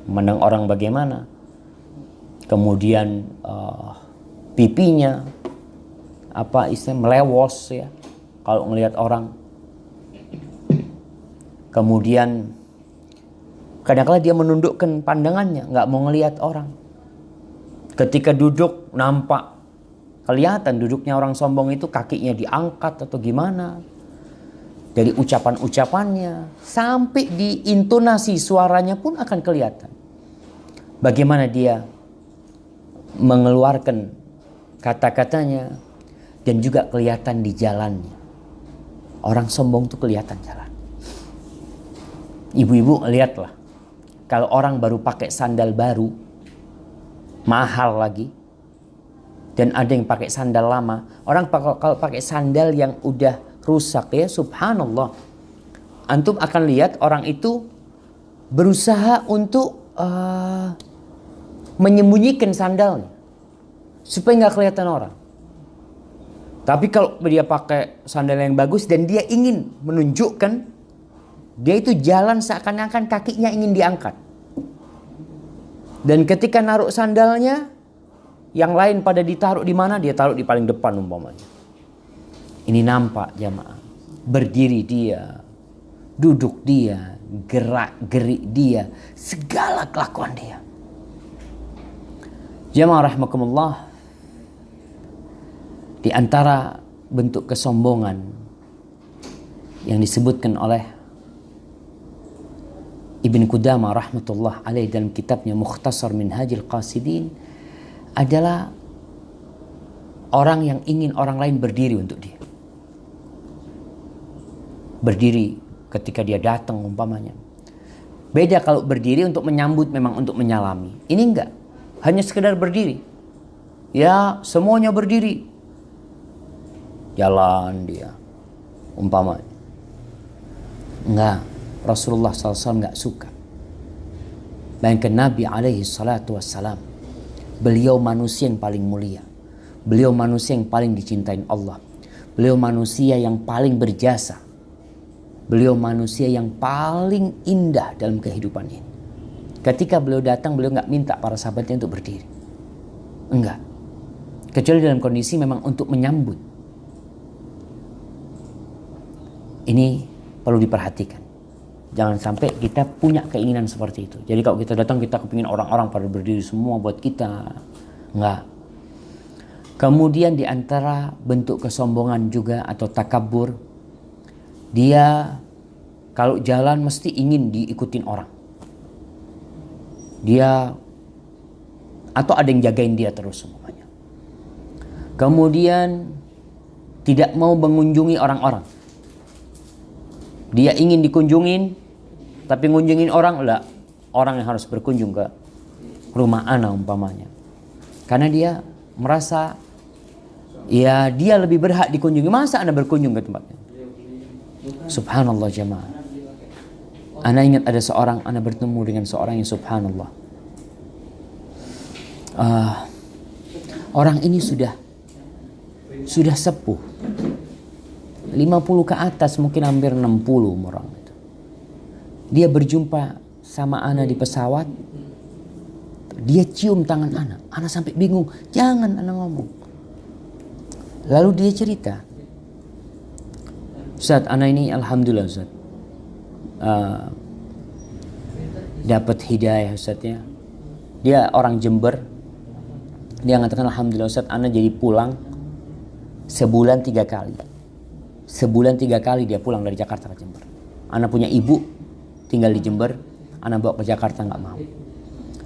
memandang orang bagaimana. Kemudian pipinya melewos ya kalau melihat orang. Kemudian kadang-kadang dia menundukkan pandangannya, nggak mau ngelihat orang. Ketika duduk nampak kelihatan duduknya orang sombong itu, kakinya diangkat atau gimana. Dari ucapan-ucapannya sampai di intonasi suaranya pun akan kelihatan. Bagaimana dia mengeluarkan kata-katanya, dan juga kelihatan di jalannya. Orang sombong itu kelihatan jalan. Ibu-ibu lihatlah, kalau orang baru pakai sandal baru, mahal lagi, dan ada yang pakai sandal lama. Orang kalau pakai sandal yang udah rusak ya, subhanallah, antum akan lihat orang itu berusaha untuk menyembunyikan sandalnya supaya nggak kelihatan orang. Tapi kalau dia pakai sandal yang bagus dan dia ingin menunjukkan, dia itu jalan seakan-akan kakinya ingin diangkat. Dan ketika naruh sandalnya, yang lain pada ditaruh di mana, dia taruh di paling depan umpamanya. Ini nampak jamaah. Berdiri dia, duduk dia, gerak-gerik dia, segala kelakuan dia. Jamaah rahimakumullah, di antara bentuk kesombongan yang disebutkan oleh Ibn Qudamah rahmatullah alaih dalam kitabnya Mukhtasar Minhajil Qasidin adalah orang yang ingin orang lain berdiri untuk dia. Berdiri ketika dia datang umpamanya. Beda kalau berdiri untuk menyambut, memang untuk menyalami. Ini enggak, hanya sekedar berdiri. Ya, semuanya berdiri. Jalan dia umpamanya. Enggak, Rasulullah SAW enggak suka. Bayangkan Nabi alaihi salatu wassalam, beliau manusia yang paling mulia. Beliau manusia yang paling dicintai Allah. Beliau manusia yang paling berjasa. Beliau manusia yang paling indah dalam kehidupan ini. Ketika beliau datang, beliau enggak minta para sahabatnya untuk berdiri. Enggak. Kecuali dalam kondisi memang untuk menyambut. Ini perlu diperhatikan. Jangan sampai kita punya keinginan seperti itu. Jadi kalau kita datang, kita kepingin orang-orang pada berdiri semua buat kita. Enggak. Kemudian di antara bentuk kesombongan juga atau takabur, dia kalau jalan mesti ingin diikutin orang. Dia atau ada yang jagain dia terus semuanya. Kemudian tidak mau mengunjungi orang-orang. Dia ingin dikunjungin, tapi ngunjungin orang enggak. Orang yang harus berkunjung ke rumah ana umpamanya. Karena dia merasa ya dia lebih berhak dikunjungi. Masa ana berkunjung ke tempatnya? Subhanallah jemaah. Ana ingat ada seorang, ana bertemu dengan seorang yang subhanallah. Orang ini sudah sepuh. 50 ke atas, mungkin hampir 60 orang itu. Dia berjumpa sama ana di pesawat. Dia cium tangan ana. Ana sampai bingung. Jangan ana ngomong. Lalu dia cerita. Ustaz, ana ini alhamdulillah Ustaz. Dapat hidayah Ustaznya. Dia orang Jember. Dia mengatakan alhamdulillah Ustaz, ana jadi pulang sebulan 3 kali. Sebulan 3 kali dia pulang dari Jakarta ke Jember. Ana punya ibu tinggal di Jember. Ana bawa ke Jakarta nggak mau.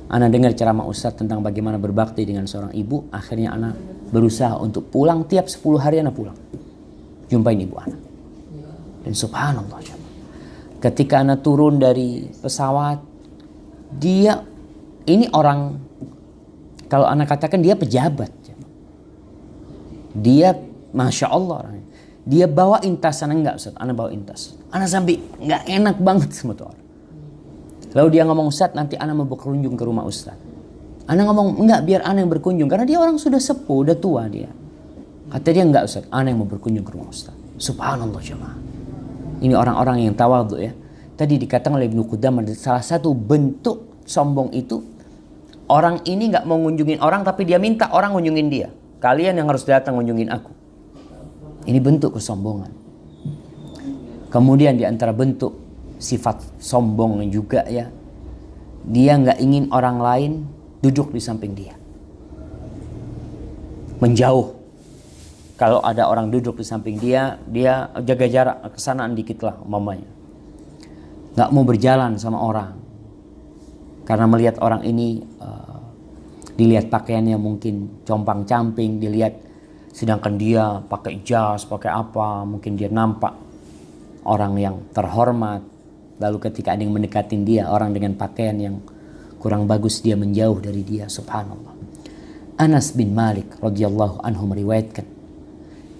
Ana dengar ceramah Ustaz tentang bagaimana berbakti dengan seorang ibu. Akhirnya ana berusaha untuk pulang. Tiap 10 hari ana pulang. Jumpain ibu ana. Dan subhanallah. Ketika ana turun dari pesawat. Dia ini orang. Kalau ana katakan dia pejabat. Dia Masya Allah orangnya. Dia bawain tas, ana enggak Ustaz, ana bawain tas. Ana sampai enggak enak banget sama tuh orang. Lalu dia ngomong, Ustaz nanti ana mau berkunjung ke rumah Ustaz. Ana ngomong, enggak, biar ana yang berkunjung. Karena dia orang sudah sepuh, udah tua dia. Kata dia, enggak Ustaz, ana yang mau berkunjung ke rumah Ustaz. Subhanallah jemaah. Ini orang-orang yang tawadhu ya. Tadi dikatakan oleh Ibnu Qudamah, salah satu bentuk sombong itu, orang ini enggak mau ngunjungin orang, tapi dia minta orang ngunjungin dia. Kalian yang harus datang ngunjungin aku. Ini bentuk kesombongan. Kemudian di antara bentuk sifat sombong juga ya, dia nggak ingin orang lain duduk di samping dia. Menjauh. Kalau ada orang duduk di samping dia, dia jaga jarak, kesanaan dikit lah umpamanya. Nggak mau berjalan sama orang. Karena melihat orang ini, dilihat pakaiannya mungkin compang-camping, dilihat sedangkan dia pakai jas, pakai apa, mungkin dia nampak orang yang terhormat. Lalu ketika ada yang mendekatin dia, orang dengan pakaian yang kurang bagus, dia menjauh dari dia. Subhanallah. Anas bin Malik radhiyallahu anhu meriwayatkan,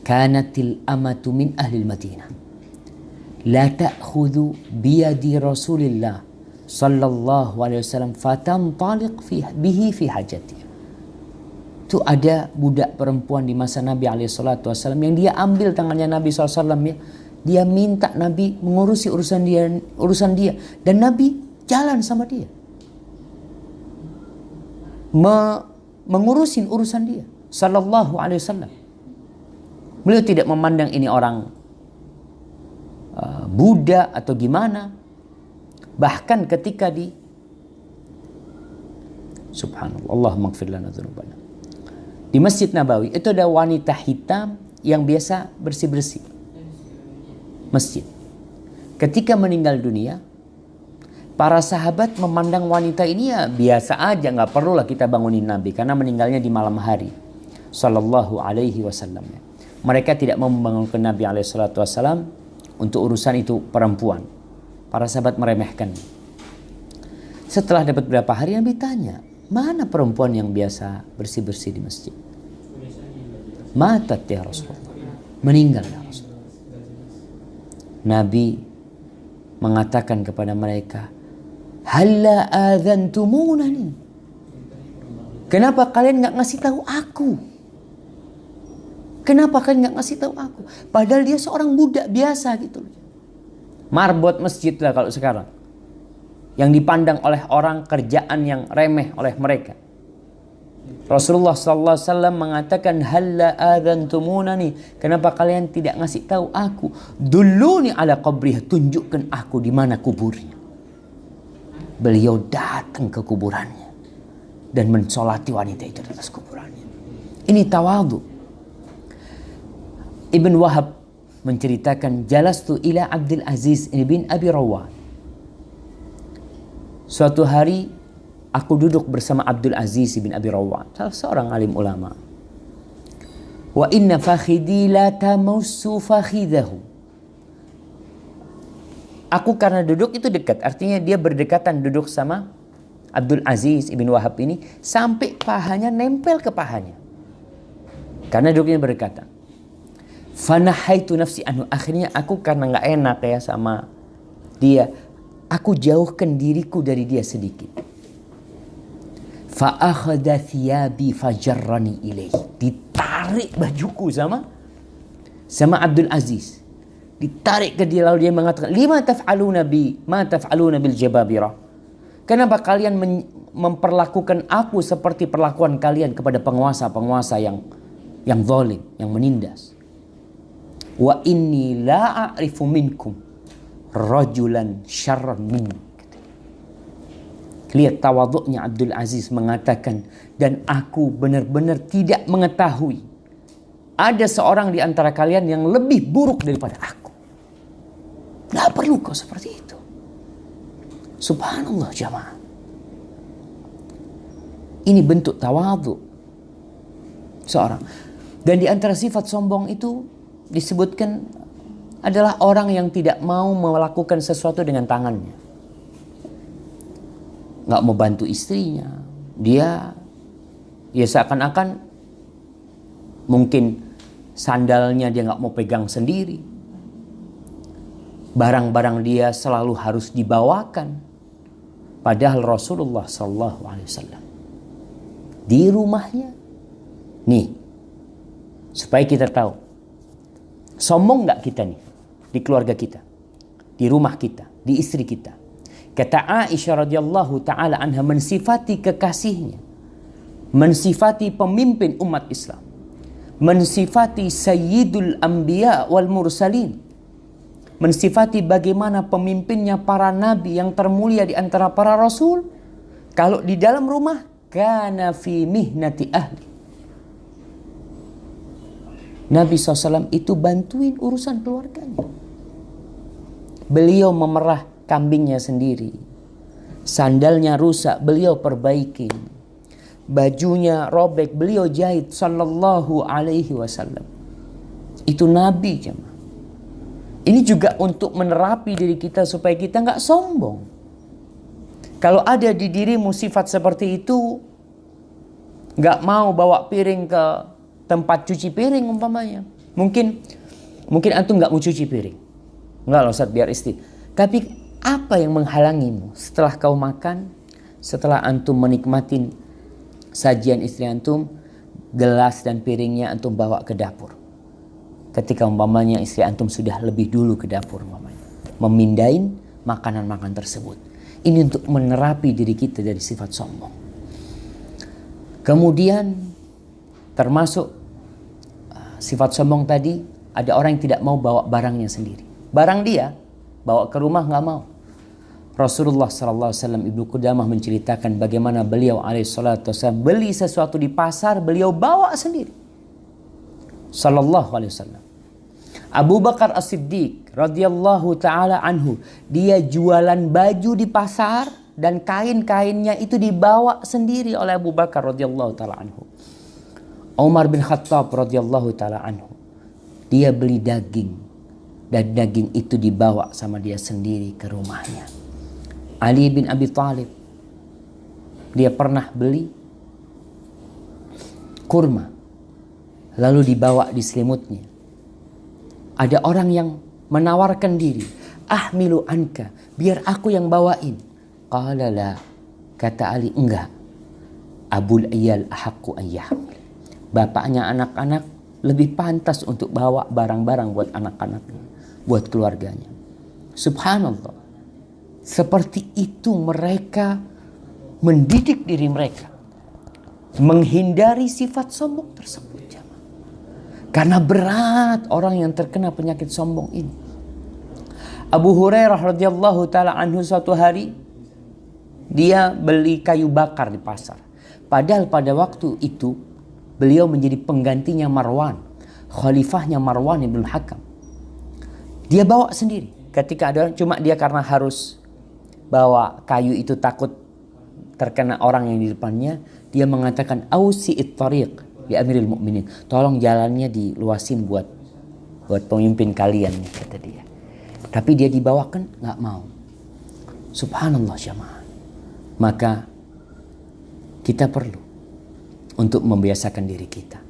kanatil amatu min ahli Madinah la ta'khudhu biyadi Rasulillah sallallahu alaihi wasallam fatantaliq bihi fi hajatiha. Itu ada budak perempuan di masa Nabi SAW yang dia ambil tangannya Nabi SAW ya. Dia minta Nabi mengurusi urusan dia. Dan Nabi jalan sama dia. Mengurusin urusan dia. Sallallahu alaihi wasallam. Beliau tidak memandang ini orang budak atau gimana. Bahkan ketika subhanallah, Allahumma ighfir lana dzunubana. Di Masjid Nabawi itu ada wanita hitam yang biasa bersih-bersih masjid. Ketika meninggal dunia, para sahabat memandang wanita ini ya biasa aja, nggak perlulah kita bangunin Nabi karena meninggalnya di malam hari. sallallahu alaihi wasallam. Mereka tidak mau membangunkan Nabi alaihi salatu wasallam untuk urusan itu perempuan. Para sahabat meremehkan. Setelah dapat beberapa hari Nabi tanya, mana perempuan yang biasa bersih-bersih di masjid? Matat ya Rasulullah. Meninggal ya Rasulullah. Nabi mengatakan kepada mereka, halla adzantumunani. Kenapa kalian nggak ngasih tahu aku? Kenapa kalian nggak ngasih tahu aku? Padahal dia seorang budak biasa gitu. Marbot masjid lah kalau sekarang. Yang dipandang oleh orang kerjaan yang remeh oleh mereka. Rasulullah SAW mengatakan, halla adzantumunani. Kenapa kalian tidak ngasih tahu aku? Dulluni ala qabriha. Tunjukkan aku di mana kuburnya. Beliau datang ke kuburannya dan mensolati wanita itu di atas kuburannya. Ini tawadhu. Ibn Wahab menceritakan, jalastu ila Abdul Aziz bin Abi Rawat. Suatu hari aku duduk bersama Abdul Aziz bin Abi Rawat, salah seorang alim ulama. Wa inna fakhidi la tamassu fakhidahu. Aku karena duduk itu dekat, artinya dia berdekatan duduk sama Abdul Aziz ibn Wahab ini sampai pahanya nempel ke pahanya. Karena duduknya berdekatan. Fanahaitu nafsi anhu. Akhirnya aku karena nggak enak ya sama dia, aku jauhkan diriku dari dia sedikit. Fa akhadha thiyabi fajarrani ilaihi. Ditarik bajuku sama Abdul Aziz. Ditarik ke dia lalu dia mengatakan, lima taf'aluna bi ma taf'aluna bil jababirah. Kenapa kalian memperlakukan aku seperti perlakuan kalian kepada penguasa-penguasa yang zalim, yang menindas? Wa inni la a'rifu minkum rajulan syarran minni. Lihat tawaduknya Abdul Aziz mengatakan, dan aku benar-benar tidak mengetahui ada seorang di antara kalian yang lebih buruk daripada aku. Tidak perlu kau seperti itu. Subhanallah jamaah. Ini bentuk tawaduk seorang. Dan di antara sifat sombong itu disebutkan adalah orang yang tidak mau melakukan sesuatu dengan tangannya. Nggak mau bantu istrinya. Dia seakan-akan mungkin sandalnya dia nggak mau pegang sendiri. Barang-barang dia selalu harus dibawakan. Padahal Rasulullah SAW di rumahnya, nih, supaya kita tahu, sombong nggak kita nih di keluarga kita, di rumah kita, di istri kita. Kata Aisyah radhiyallahu taala anha mensifati kekasihnya, mensifati pemimpin umat Islam, mensifati sayyidul anbiya wal mursalin, mensifati bagaimana pemimpinnya para nabi yang termulia di antara para rasul. Kalau di dalam rumah, kana fi mihnati ahli. Nabi SAW itu bantuin urusan keluarganya. Beliau memerah kambingnya sendiri. Sandalnya rusak, beliau perbaikin. Bajunya robek, beliau jahit sallallahu alaihi wasallam. Itu Nabi jemaah. Ini juga untuk menerapi diri kita supaya kita nggak sombong. Kalau ada di dirimu sifat seperti itu, nggak mau bawa piring ke tempat cuci piring umpamanya. Mungkin antum nggak mau cuci piring. Nggak loh Ustaz, biar istri. Tapi apa yang menghalangimu setelah kau makan, setelah antum menikmatin sajian istri antum, gelas dan piringnya antum bawa ke dapur. Ketika umpamanya istri antum sudah lebih dulu ke dapur umpamanya, memindahin makanan-makanan tersebut. Ini untuk menerapi diri kita dari sifat sombong. Kemudian termasuk sifat sombong tadi, ada orang yang tidak mau bawa barangnya sendiri. Barang dia bawa ke rumah nggak mau. Rasulullah SAW Ibnu Qudamah menceritakan bagaimana beliau alaihissalatu wassalam beli sesuatu di pasar, beliau bawa sendiri. Sallallahu alaihi wasallam. Abu Bakar As-Siddiq radhiyallahu taala anhu, dia jualan baju di pasar dan kain-kainnya itu dibawa sendiri oleh Abu Bakar radhiyallahu taala anhu. Umar bin Khattab radhiyallahu taala anhu, dia beli daging dan daging itu dibawa sama dia sendiri ke rumahnya. Ali bin Abi Thalib, dia pernah beli kurma lalu dibawa di selimutnya. Ada orang yang menawarkan diri, ahmilu anka, biar aku yang bawain. Qala la, kata Ali, enggak. Abul Iyal ahaqqu an yahmil. Bapaknya anak-anak lebih pantas untuk bawa barang-barang buat anak-anaknya, buat keluarganya. Subhanallah. Seperti itu mereka mendidik diri mereka, menghindari sifat sombong tersebut. Karena berat orang yang terkena penyakit sombong ini. Abu Hurairah radhiyallahu taala anhu suatu hari dia beli kayu bakar di pasar. Padahal pada waktu itu beliau menjadi penggantinya Marwan, khalifahnya Marwan ibn Hakam. Dia bawa sendiri. Ketika ada orang, cuma dia karena harus bawa kayu itu takut terkena orang yang di depannya, dia mengatakan ausi'it tariq di Amirul Mukminin, tolong jalannya diluasin buat pemimpin kalian, kata dia. Tapi dia dibawakan nggak mau. Subhanallah jamaah. Maka kita perlu untuk membiasakan diri kita,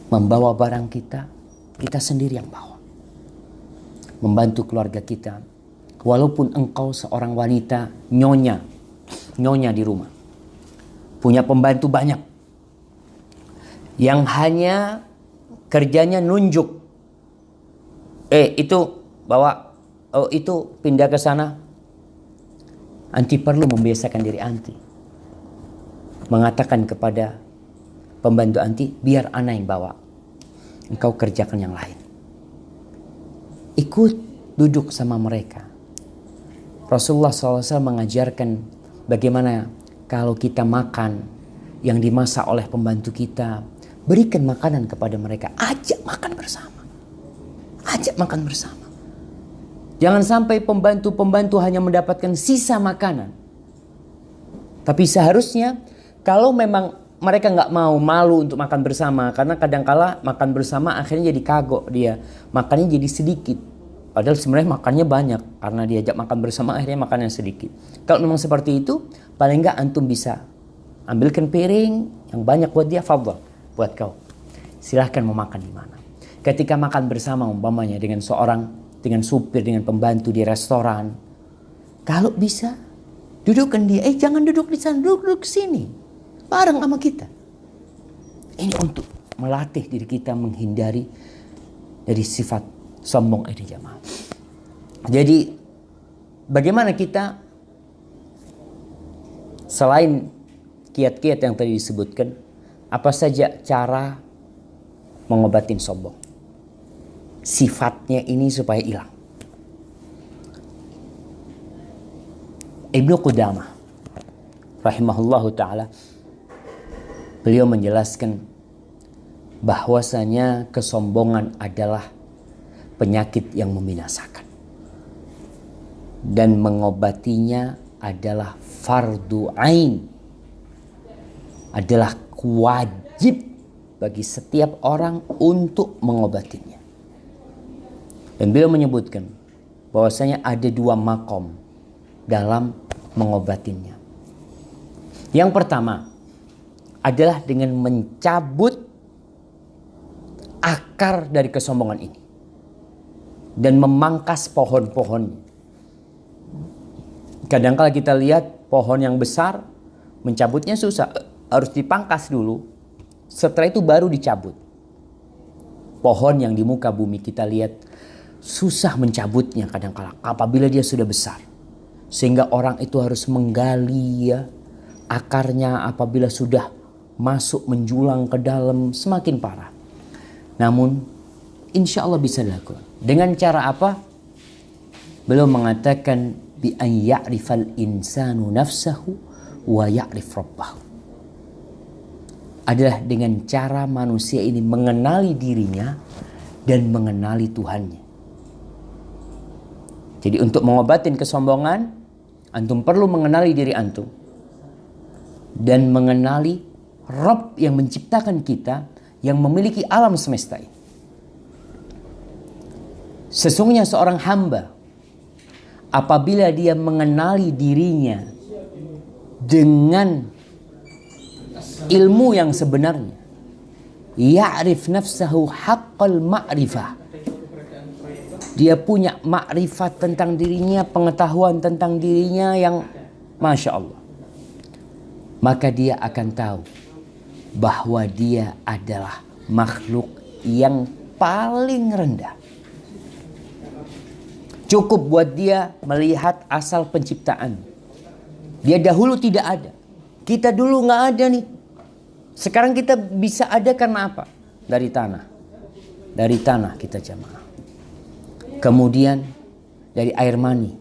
membawa barang kita, kita sendiri yang bawa, membantu keluarga kita. Walaupun engkau seorang wanita nyonya di rumah, punya pembantu banyak, yang hanya kerjanya nunjuk, itu bawa, itu pindah ke sana. Anti perlu membiasakan diri anti, mengatakan kepada pembantu anti, biar ana yang bawa, engkau kerjakan yang lain. Ikut duduk sama mereka. Rasulullah SAW mengajarkan bagaimana kalau kita makan yang dimasak oleh pembantu kita, berikan makanan kepada mereka. Ajak makan bersama. Ajak makan bersama. Jangan sampai pembantu-pembantu hanya mendapatkan sisa makanan. Tapi seharusnya kalau memang mereka nggak mau, malu untuk makan bersama, karena kadangkala makan bersama akhirnya jadi kagok dia, makannya jadi sedikit. Padahal sebenarnya makannya banyak, karena diajak makan bersama akhirnya makannya sedikit. Kalau memang seperti itu, paling nggak antum bisa ambilkan piring yang banyak buat dia, fadhal, buat kau. Silahkan mau makan di mana. Ketika makan bersama umpamanya dengan dengan supir, dengan pembantu di restoran, kalau bisa dudukkan dia, jangan duduk di sana, duduk sini, bareng sama kita. Ini untuk melatih diri kita menghindari dari sifat sombong ini jamaah. Jadi bagaimana kita selain kiat-kiat yang tadi disebutkan, apa saja cara mengobatin sombong, sifatnya ini supaya hilang. Ibnu Qudamah rahimahullahu ta'ala, beliau menjelaskan bahwasanya kesombongan adalah penyakit yang membinasakan, dan mengobatinya adalah fardu ain, adalah wajib bagi setiap orang untuk mengobatinya. Dan beliau menyebutkan bahwasanya ada 2 makom dalam mengobatinya. Yang pertama adalah dengan mencabut akar dari kesombongan ini dan memangkas pohon-pohonnya. Kadang-kala kita lihat pohon yang besar, mencabutnya susah, harus dipangkas dulu, setelah itu baru dicabut. Pohon yang di muka bumi kita lihat susah mencabutnya kadang-kala apabila dia sudah besar, sehingga orang itu harus menggali akarnya. Apabila sudah masuk menjulang ke dalam, semakin parah. Namun insya Allah bisa dilakukan. Dengan cara apa? Beliau mengatakan bi an ya'rifal insanu nafsahu wa ya'rif rabbahu, adalah dengan cara manusia ini mengenali dirinya dan mengenali Tuhannya. Jadi untuk mengobatin kesombongan, antum perlu mengenali diri antum dan mengenali Rabb yang menciptakan kita, yang memiliki alam semesta ini. Sesungguhnya seorang hamba, apabila dia mengenali dirinya dengan ilmu yang sebenarnya, ya'rif nafsahu haqqal ma'rifah, dia punya makrifat tentang dirinya, pengetahuan tentang dirinya yang Masya Allah, maka dia akan tahu bahwa dia adalah makhluk yang paling rendah. Cukup buat dia melihat asal penciptaan. Dia dahulu tidak ada. Kita dulu nggak ada nih. Sekarang kita bisa ada karena apa? Dari tanah. Dari tanah kita jamaah. Kemudian dari air mani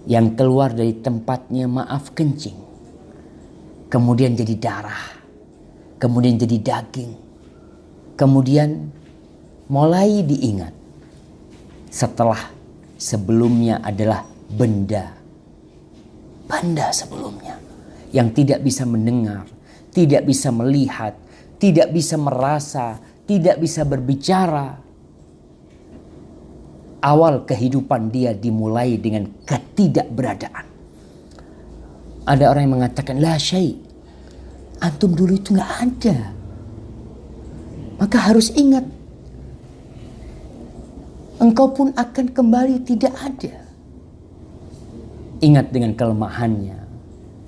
yang keluar dari tempatnya kencing. Kemudian jadi darah. Kemudian jadi daging. Kemudian mulai diingat. Setelah sebelumnya adalah benda. Benda sebelumnya. Yang tidak bisa mendengar. Tidak bisa melihat. Tidak bisa merasa. Tidak bisa berbicara. Awal kehidupan dia dimulai dengan ketidakberadaan. Ada orang yang mengatakan, la syai', antum dulu itu nggak ada. Maka harus ingat, engkau pun akan kembali tidak ada. Ingat dengan kelemahannya.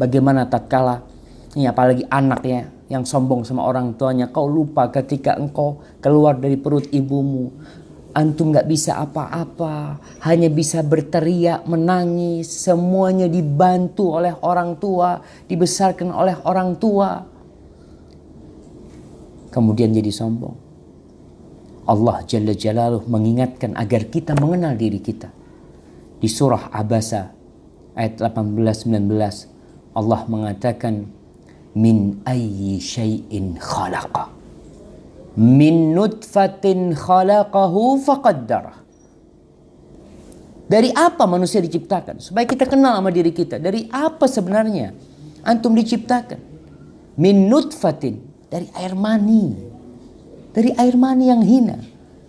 Bagaimana tatkala, ini apalagi anak ya, yang sombong sama orang tuanya, kau lupa ketika engkau keluar dari perut ibumu, antum gak bisa apa-apa, hanya bisa berteriak, menangis, semuanya dibantu oleh orang tua, dibesarkan oleh orang tua. Kemudian jadi sombong. Allah Jalla Jalaluh mengingatkan agar kita mengenal diri kita. Di surah Abasa ayat 18-19 Allah mengatakan, min ayyi syai'in khalaqa, min nutfatin khalaqahu faqaddarah. Dari apa manusia diciptakan? Supaya kita kenal sama diri kita. Dari apa sebenarnya antum diciptakan? Min nutfatin, dari air mani. Dari air mani yang hina.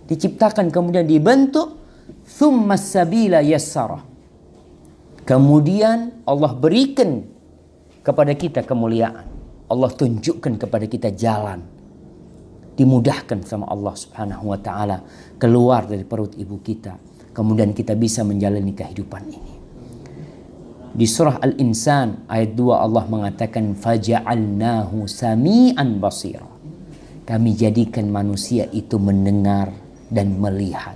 Diciptakan kemudian dibentuk. Thumma sabila yassarah. Kemudian Allah berikan kepada kita kemuliaan. Allah tunjukkan kepada kita jalan. Dimudahkan sama Allah Subhanahu wa ta'ala keluar dari perut ibu kita. Kemudian kita bisa menjalani kehidupan ini. Di surah Al-Insan ayat 2 Allah mengatakan, faja'alnahu sami'an basira. Kami jadikan manusia itu mendengar dan melihat.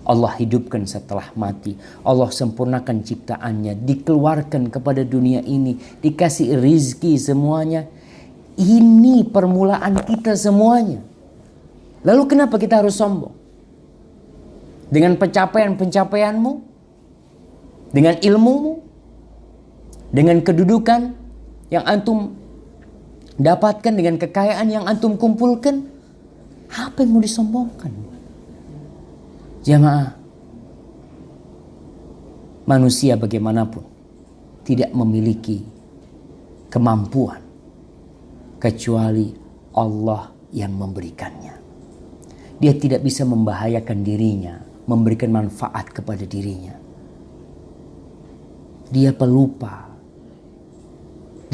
Allah hidupkan setelah mati. Allah sempurnakan ciptaannya. Dikeluarkan kepada dunia ini. Dikasih rizki semuanya. Ini permulaan kita semuanya. Lalu kenapa kita harus sombong? Dengan pencapaian-pencapaianmu? Dengan ilmumu? Dengan kedudukan yang antum dapatkan? Dengan kekayaan yang antum kumpulkan? Apa yang mau disombongkan? Jamaah, manusia bagaimanapun tidak memiliki kemampuan kecuali Allah yang memberikannya. Dia tidak bisa membahayakan dirinya, memberikan manfaat kepada dirinya. Dia pelupa.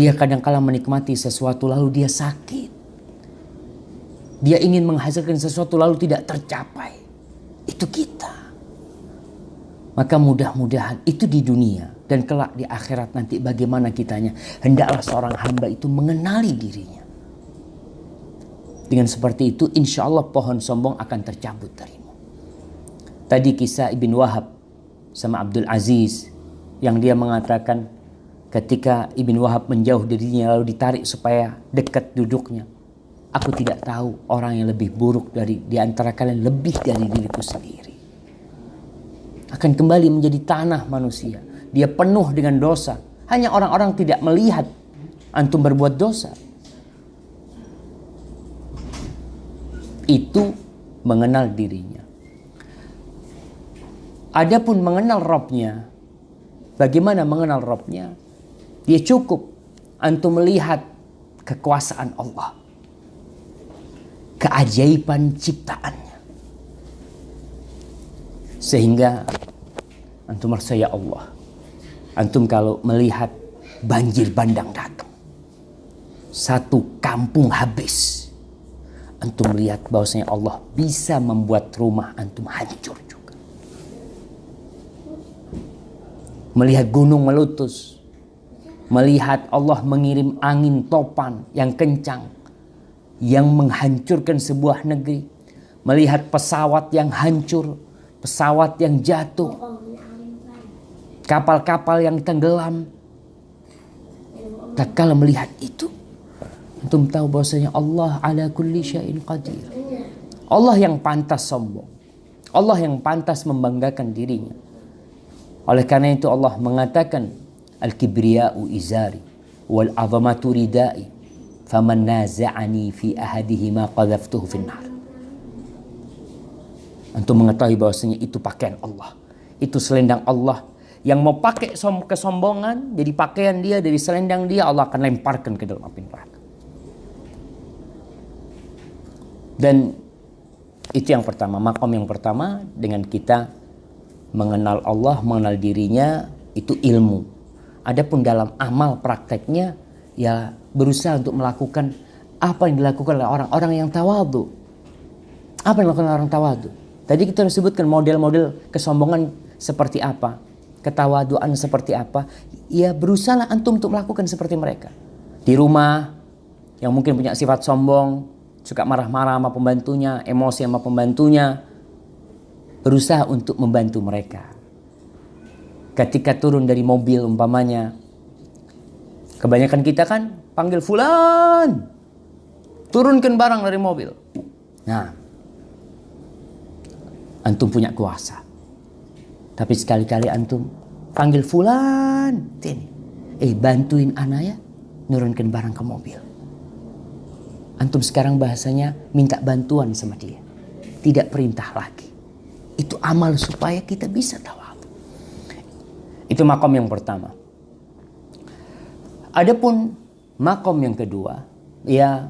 Dia kadang-kala menikmati sesuatu lalu dia sakit. Dia ingin menghasilkan sesuatu lalu tidak tercapai. Itu kita. Maka mudah-mudahan itu di dunia. Dan kelak di akhirat nanti bagaimana kitanya. Hendaklah seorang hamba itu mengenali dirinya. Dengan seperti itu insya Allah pohon sombong akan tercabut darimu. Tadi kisah Ibn Wahab sama Abdul Aziz. Yang dia mengatakan ketika Ibn Wahab menjauh dirinya lalu ditarik supaya dekat duduknya. Aku tidak tahu orang yang lebih buruk di antara kalian lebih dari diriku sendiri. Akan kembali menjadi tanah manusia. Dia penuh dengan dosa. Hanya orang-orang tidak melihat antum berbuat dosa. Itu mengenal dirinya. Adapun mengenal Rabbnya. Bagaimana mengenal Rabbnya? Dia cukup antum melihat kekuasaan Allah, keajaiban ciptaannya. Sehingga antum merasa, ya Allah, antum kalau melihat banjir bandang datang, satu kampung habis, antum melihat bahwasanya Allah bisa membuat rumah antum hancur juga. Melihat gunung meletus, melihat Allah mengirim angin topan yang kencang yang menghancurkan sebuah negeri, melihat pesawat yang hancur, pesawat yang jatuh, kapal-kapal yang tenggelam. Tak kala melihat itu, antum tahu bahwasanya Allah ala kulli syai'in qadir. Allah yang pantas sombong, Allah yang pantas membanggakan dirinya. Oleh karena itu Allah mengatakan, al-kibriya'u izari wal 'azamatu ridai faman naza'ani fi ahadihima qadhaftuhu finnar. Antum mengetahui bahwasanya itu pakaian Allah, itu selendang Allah. Yang mau pakai kesombongan jadi pakaian dia, dari selendang dia, Allah akan lemparkan ke dalam api neraka. Dan itu yang pertama, makom yang pertama, dengan kita mengenal Allah, mengenal dirinya, itu ilmu. Adapun dalam amal prakteknya, ya berusaha untuk melakukan apa yang dilakukan oleh orang-orang yang tawadhu. Apa yang dilakukan orang tawadhu? Tadi kita sebutkan model-model kesombongan seperti apa, ketawaduan seperti apa. Ya berusaha antum untuk melakukan seperti mereka. Di rumah, yang mungkin punya sifat sombong, suka marah-marah sama pembantunya, emosi sama pembantunya, berusaha untuk membantu mereka. Ketika turun dari mobil umpamanya, kebanyakan kita kan panggil fulan, turunkan barang dari mobil. Nah, antum punya kuasa, tapi sekali-kali antum panggil fulan, bantuin ana ya, nurunkan barang ke mobil. Antum sekarang bahasanya minta bantuan sama dia, tidak perintah lagi. Itu amal supaya kita bisa tawadhu. Itu makom yang pertama. Adapun makom yang kedua, ya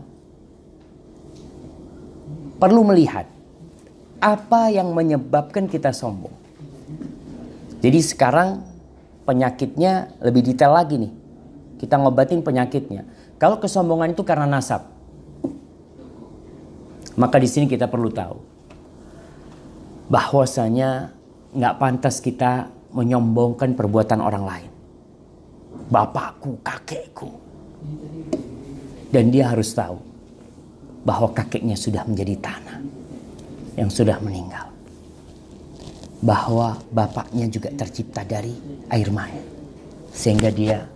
perlu melihat apa yang menyebabkan kita sombong. Jadi sekarang penyakitnya lebih detail lagi nih. Kita ngobatin penyakitnya. Kalau kesombongan itu karena nasab, maka di sini kita perlu tahu bahwasanya nggak pantas kita menyombongkan perbuatan orang lain. Bapakku, kakekku. Dan dia harus tahu bahwa kakeknya sudah menjadi tanah yang sudah meninggal. Bahwa bapaknya juga tercipta dari air mani. Sehingga dia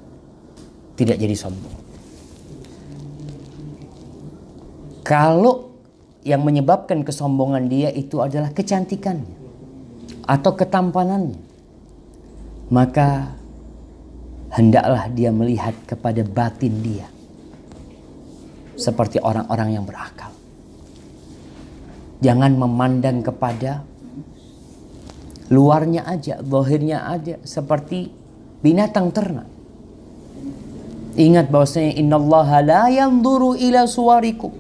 tidak jadi sombong. Kalau yang menyebabkan kesombongan dia itu adalah kecantikannya atau ketampanannya, maka hendaklah dia melihat kepada batin dia seperti orang-orang yang berakal. Jangan memandang kepada luarnya aja, zahirnya aja, seperti binatang ternak. Ingat bahwasanya innallaha la yanzuru ila suwarikum.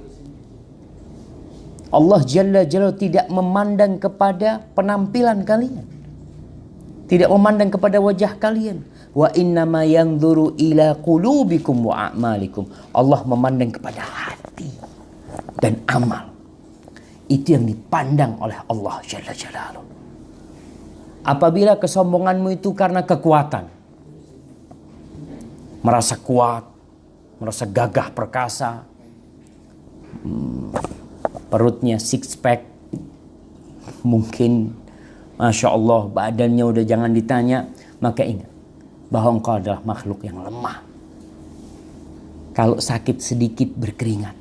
Allah Jalla Jalla tidak memandang kepada penampilan kalian, tidak memandang kepada wajah kalian. Wa innama yanzuru ila qulubikum wa a'malikum. Allah memandang kepada hati dan amal. Itu yang dipandang oleh Allah Jalla Jalla. Apabila kesombonganmu itu karena kekuatan, merasa kuat, merasa gagah perkasa, perutnya six pack, mungkin Masya Allah badannya udah jangan ditanya, maka ingat bahwa engkau adalah makhluk yang lemah. Kalau sakit sedikit berkeringat,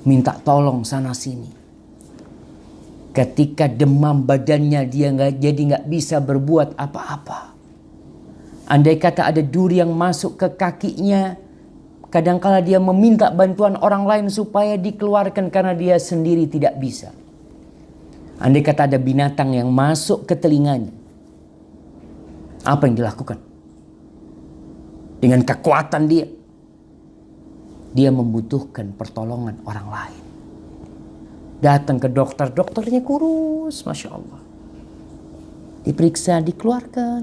minta tolong sana sini. Ketika demam badannya dia nggak bisa berbuat apa-apa. Andai kata ada duri yang masuk ke kakinya, kadangkala dia meminta bantuan orang lain supaya dikeluarkan karena dia sendiri tidak bisa. Andai kata ada binatang yang masuk ke telinganya, apa yang dilakukan? Dengan kekuatan dia, dia membutuhkan pertolongan orang lain. Datang ke dokter, dokternya kurus, Masya Allah. Diperiksa, dikeluarkan,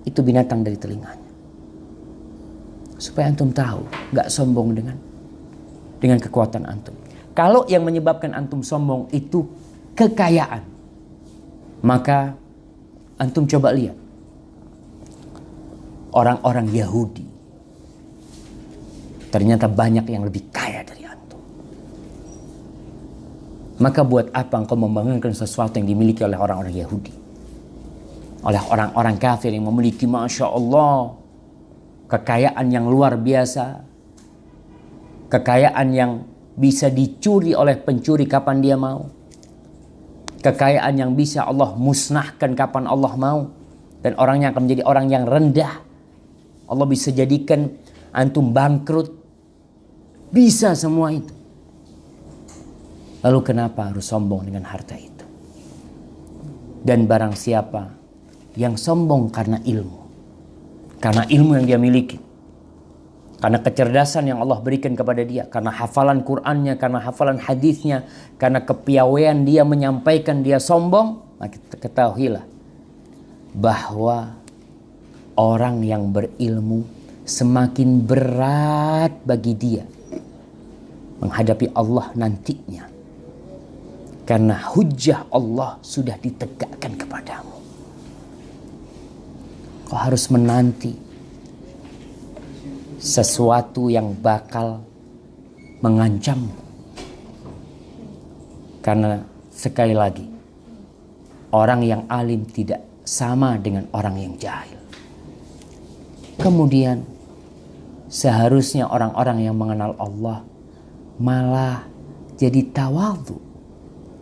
itu binatang dari telinganya. Supaya antum tahu, gak sombong dengan kekuatan antum. Kalau yang menyebabkan antum sombong itu kekayaan, maka antum coba lihat orang-orang Yahudi. Ternyata banyak yang lebih kaya dari antum. Maka buat apa engkau membanggakan sesuatu yang dimiliki oleh orang-orang Yahudi? Oleh orang-orang kafir yang memiliki Masya Allah kekayaan yang luar biasa. Kekayaan yang bisa dicuri oleh pencuri kapan dia mau. Kekayaan yang bisa Allah musnahkan kapan Allah mau. Dan orangnya akan menjadi orang yang rendah. Allah bisa jadikan antum bangkrut. Bisa semua itu. Lalu kenapa harus sombong dengan harta itu? Dan barang siapa yang sombong karena ilmu. Karena ilmu yang dia miliki. Karena kecerdasan yang Allah berikan kepada dia. Karena hafalan Qur'annya, karena hafalan hadisnya, karena kepiawaian dia menyampaikan dia sombong. Maka ketahuilah bahwa orang yang berilmu semakin berat bagi dia menghadapi Allah nantinya. Karena hujjah Allah sudah ditegakkan kepadamu. Kau harus menanti sesuatu yang bakal mengancammu. Karena sekali lagi, orang yang alim tidak sama dengan orang yang jahil. Kemudian seharusnya orang-orang yang mengenal Allah malah jadi tawadhu.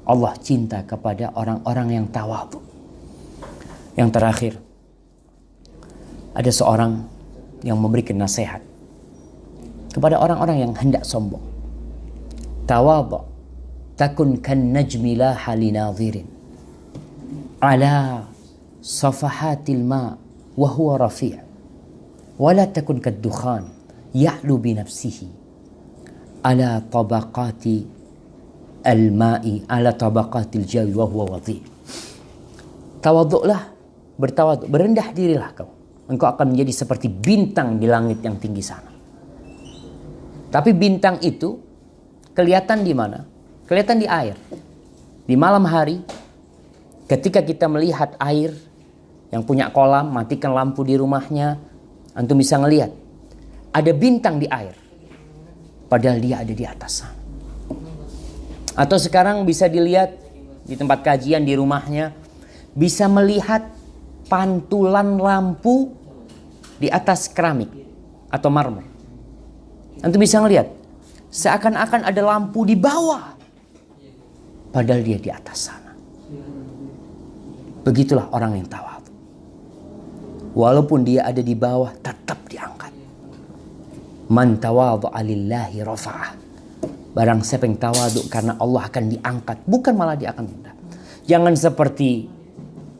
Allah cinta kepada orang-orang yang tawadhu. Yang terakhir, ada seorang yang memberikan nasihat kepada orang-orang yang hendak sombong. Tawadhu takun kan najmi laha linadhirin ala safahatil ma wa huwa rafi' wa la takun kad dukhan ya'lu bi nafsihi ala tabaqati al-ma'i ala tabaqatil jawi wa huwa wadhi'. Tawadhu'lah, bertawadhu, berendah dirilah kau. Engkau akan menjadi seperti bintang di langit yang tinggi sana. Tapi bintang itu kelihatan di mana? Kelihatan di air. Di malam hari, ketika kita melihat air yang punya kolam, matikan lampu di rumahnya, antum bisa ngelihat ada bintang di air. Padahal dia ada di atas sana. Atau sekarang bisa dilihat di tempat kajian di rumahnya, bisa melihat pantulan lampu di atas keramik atau marmer. Antum bisa ngelihat seakan-akan ada lampu di bawah, padahal dia di atas sana. Begitulah orang yang tawadhu. Walaupun dia ada di bawah, tetap diangkat. Man tawadhu'a lillahi rafa'ah. Barang siapa yang tawadhu karena Allah akan diangkat, bukan malah dia akan rendah. Jangan seperti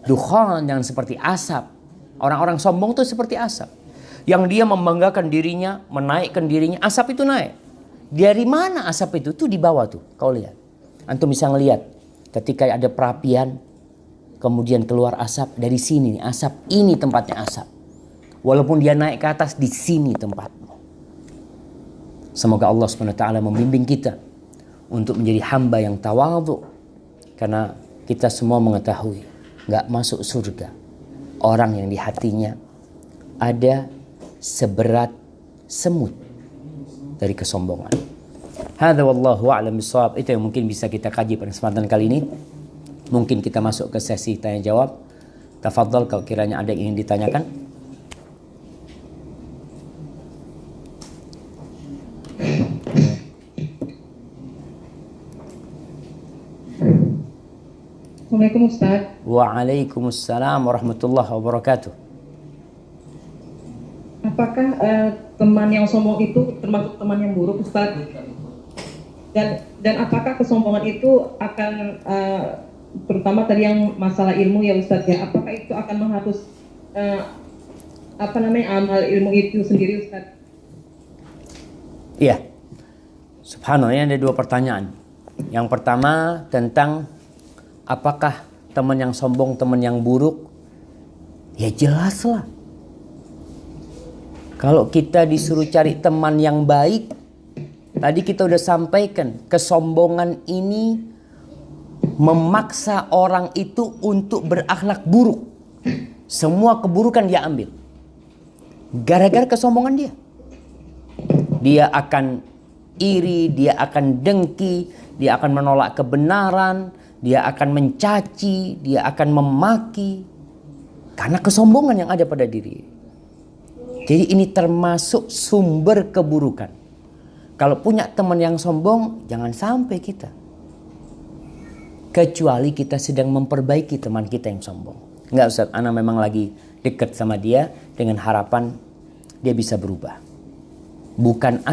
dukhan, jangan seperti asap. Orang-orang sombong itu seperti asap. Yang dia membanggakan dirinya, menaikkan dirinya, asap itu naik. Dari mana asap itu? Tuh di bawah tuh, kau lihat. Antum bisa ngelihat ketika ada perapian, kemudian keluar asap dari sini, asap ini tempatnya asap. Walaupun dia naik ke atas, di sini tempatnya. Semoga Allah SWT membimbing kita untuk menjadi hamba yang tawadhu. Karena kita semua mengetahui gak masuk surga orang yang di hatinya ada seberat semut dari kesombongan. Hadza wallahu a'lam bishawab. Itu yang mungkin bisa kita kaji pada kesempatan kali ini. Mungkin kita masuk ke sesi tanya jawab. Tafadhal kalau kiranya ada yang ingin ditanyakan. Assalamualaikum Ustaz. Waalaikumsalam warahmatullahi wabarakatuh. Apakah teman yang sombong itu termasuk teman yang buruk Ustaz? Dan apakah kesombongan itu akan terutama tadi yang masalah ilmu ya Ustaz ya, apakah itu akan menghapus amal ilmu itu sendiri Ustaz? Iya. Subhanallah, ini ada dua pertanyaan. Yang pertama tentang apakah teman yang sombong teman yang buruk? Ya jelaslah. Kalau kita disuruh cari teman yang baik, tadi kita udah sampaikan, kesombongan ini memaksa orang itu untuk berakhlak buruk. Semua keburukan dia ambil gara-gara kesombongan dia. Dia akan iri, dia akan dengki, dia akan menolak kebenaran, dia akan mencaci, dia akan memaki karena kesombongan yang ada pada diri. Jadi ini termasuk sumber keburukan. Kalau punya teman yang sombong, jangan sampai kita. Kecuali kita sedang memperbaiki teman kita yang sombong. Enggak Ustaz, ana memang lagi dekat sama dia dengan harapan dia bisa berubah. Bukan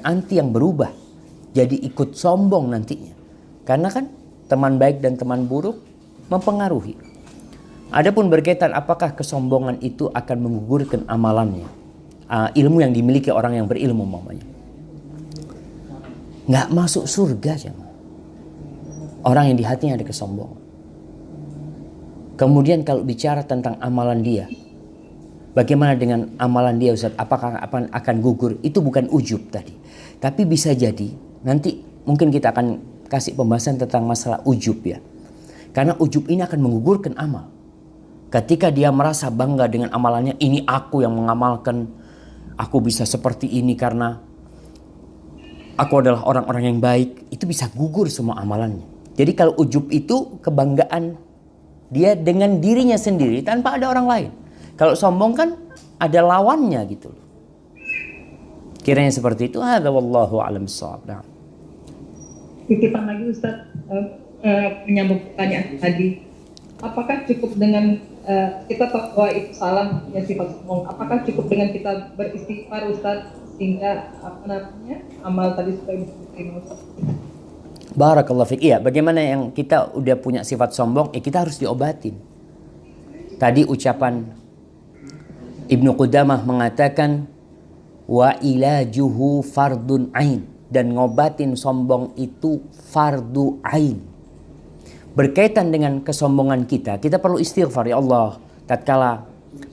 anti yang berubah. Jadi ikut sombong nantinya. Karena kan teman baik dan teman buruk mempengaruhi. Adapun berkaitan apakah kesombongan itu akan menggugurkan amalannya. Ilmu yang dimiliki orang yang berilmu mamanya. Nggak masuk surga jemaah. Orang yang di hatinya ada kesombongan. Kemudian kalau bicara tentang amalan dia. Bagaimana dengan amalan dia Ustaz? Apakah akan gugur? Itu bukan ujub tadi. Tapi bisa jadi nanti mungkin kita akan kasih pembahasan tentang masalah ujub ya. Karena ujub ini akan menggugurkan amal. Ketika dia merasa bangga dengan amalannya, ini aku yang mengamalkan, aku bisa seperti ini karena aku adalah orang-orang yang baik, itu bisa gugur semua amalannya. Jadi kalau ujub itu kebanggaan dia dengan dirinya sendiri tanpa ada orang lain. Kalau sombong kan ada lawannya gitu. Kiranya seperti itu. Hadza wallahu a'lam bissawab. Nah. Titipan lagi Ustaz, menyambung pertanyaan tadi. Apakah cukup dengan kita tahu bahwa itu salah ya sifat sombong? Apakah cukup dengan kita beristighfar Ustaz sehingga amal tadi supaya bisa diterima Ustaz? Barakallahu fiik. Iya, bagaimana yang kita udah punya sifat sombong, kita harus diobatin. Tadi ucapan Ibnu Qudamah mengatakan wa ilajuhu fardun ain, dan ngobatin sombong itu fardu ain. Berkaitan dengan kesombongan kita perlu istighfar ya Allah. Tatkala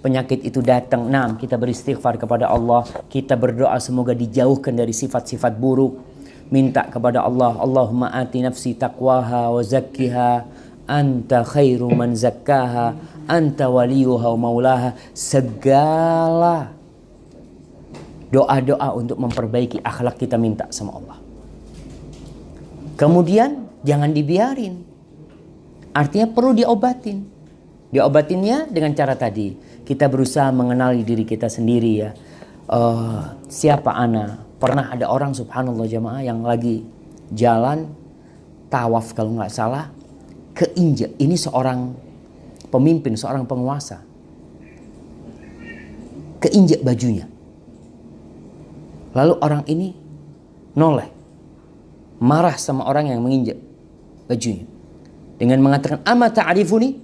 penyakit itu datang, kita beristighfar kepada Allah, kita berdoa semoga dijauhkan dari sifat-sifat buruk. Minta kepada Allah, Allahumma ati nafsi taqwaha wa zakkiha anta khairu man zakkaha anta waliyuha wa maulaha. Segala doa-doa untuk memperbaiki akhlak kita minta sama Allah. Kemudian jangan dibiarin. Artinya perlu diobatin. Diobatinnya dengan cara tadi. Kita berusaha mengenali diri kita sendiri ya. Siapa ana? Pernah ada orang subhanallah jamaah yang lagi jalan tawaf kalau nggak salah, keinjek. Ini seorang pemimpin, seorang penguasa. Keinjek bajunya. Lalu orang ini noleh. Marah sama orang yang menginjek bajunya. Dengan mengatakan, ama ta'rifuni?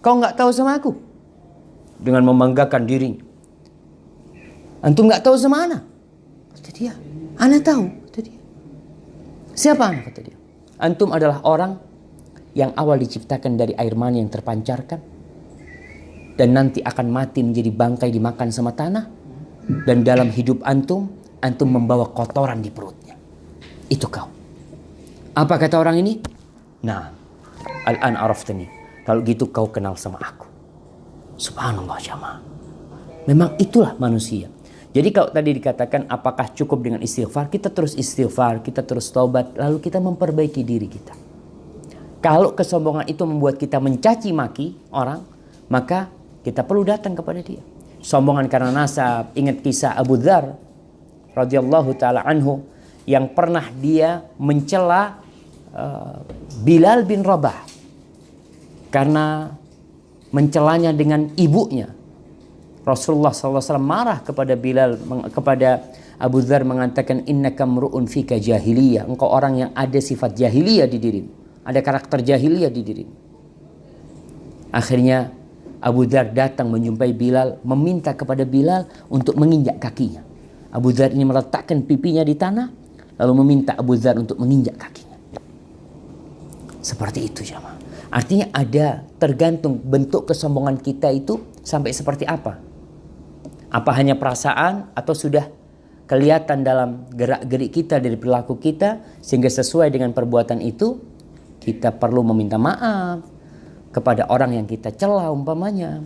Kau nggak tahu sama aku? Dengan membanggakan dirinya. Antum nggak tahu sama ana? Kata dia, ana tahu. Kata dia. Siapa ana? Kata dia. Antum adalah orang yang awal diciptakan dari air mani yang terpancarkan. Dan nanti akan mati menjadi bangkai dimakan sama tanah. Dan dalam hidup antum membawa kotoran di perutnya. Itu kau. Apa kata orang ini? Nah, al-an araftani. Kalau gitu kau kenal sama aku. Subhanallah jamaah. Memang itulah manusia. Jadi kalau tadi dikatakan apakah cukup dengan istighfar, kita terus istighfar, kita terus taubat, lalu kita memperbaiki diri kita. Kalau kesombongan itu membuat kita mencaci maki orang, maka kita perlu datang kepada dia. Sombongan karena nasab. Ingat kisah Abu Dzar radhiyallahu taala anhu yang pernah dia mencela Bilal bin Rabah karena mencelanya dengan ibunya. Rasulullah SAW marah kepada Bilal, kepada Abu Dzar mengatakan innaka mru'un fika jahiliyah, engkau orang yang ada sifat jahiliyah di dirimu, ada karakter jahiliyah di dirimu. Akhirnya Abu Dzar datang menjumpai Bilal, meminta kepada Bilal untuk menginjak kakinya. Abu Dzar ini meletakkan pipinya di tanah, lalu meminta Abu Dzar untuk menginjak kakinya. Seperti itu jemaah. Artinya ada tergantung bentuk kesombongan kita itu sampai seperti apa. Apa hanya perasaan atau sudah kelihatan dalam gerak-gerik kita dari perilaku kita sehingga sesuai dengan perbuatan itu kita perlu meminta maaf kepada orang yang kita cela umpamanya.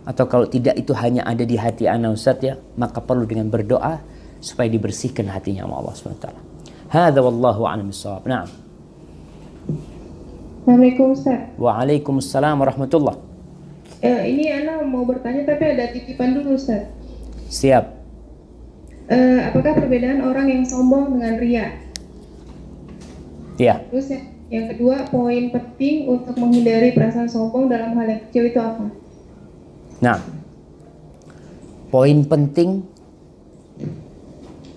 Atau kalau tidak itu hanya ada di hati ana Ustaz ya, maka perlu dengan berdoa supaya dibersihkan hatinya sama Allah SWT. Hadza wallahu a'lam bissawab. Na'am. Assalamualaikum Ustaz. Waalaikumsalam warahmatullah. Ini Ana mau bertanya tapi ada titipan dulu Ustaz. Siap. Apakah perbedaan orang yang sombong dengan ria? Ya. Terus yang kedua, poin penting untuk menghindari perasaan sombong dalam hal yang kecil itu apa? Nah, poin penting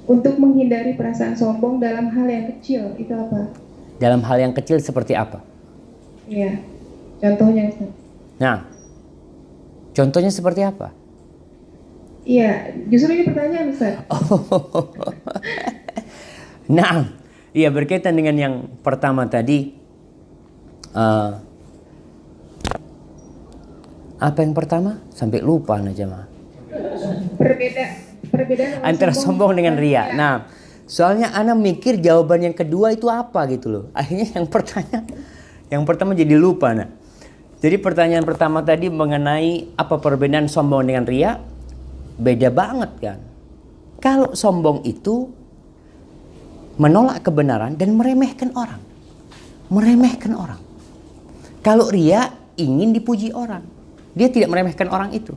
untuk menghindari perasaan sombong dalam hal yang kecil itu apa? Dalam hal yang kecil seperti apa? Iya, contohnya Ustaz. Nah, contohnya seperti apa? Iya, justru ini pertanyaan Ustaz. Nah, iya berkaitan dengan yang pertama tadi. Apa yang pertama? Sampai lupa aja mah. Perbedaan antara sombong dengan ria. Nah, soalnya ana mikir jawaban yang kedua itu apa gitu loh. Akhirnya yang pertama jadi lupa. Nah, jadi pertanyaan pertama tadi mengenai apa perbedaan sombong dengan ria, beda banget kan. Kalau sombong itu menolak kebenaran dan meremehkan orang. Kalau ria ingin dipuji orang. Dia tidak meremehkan orang itu.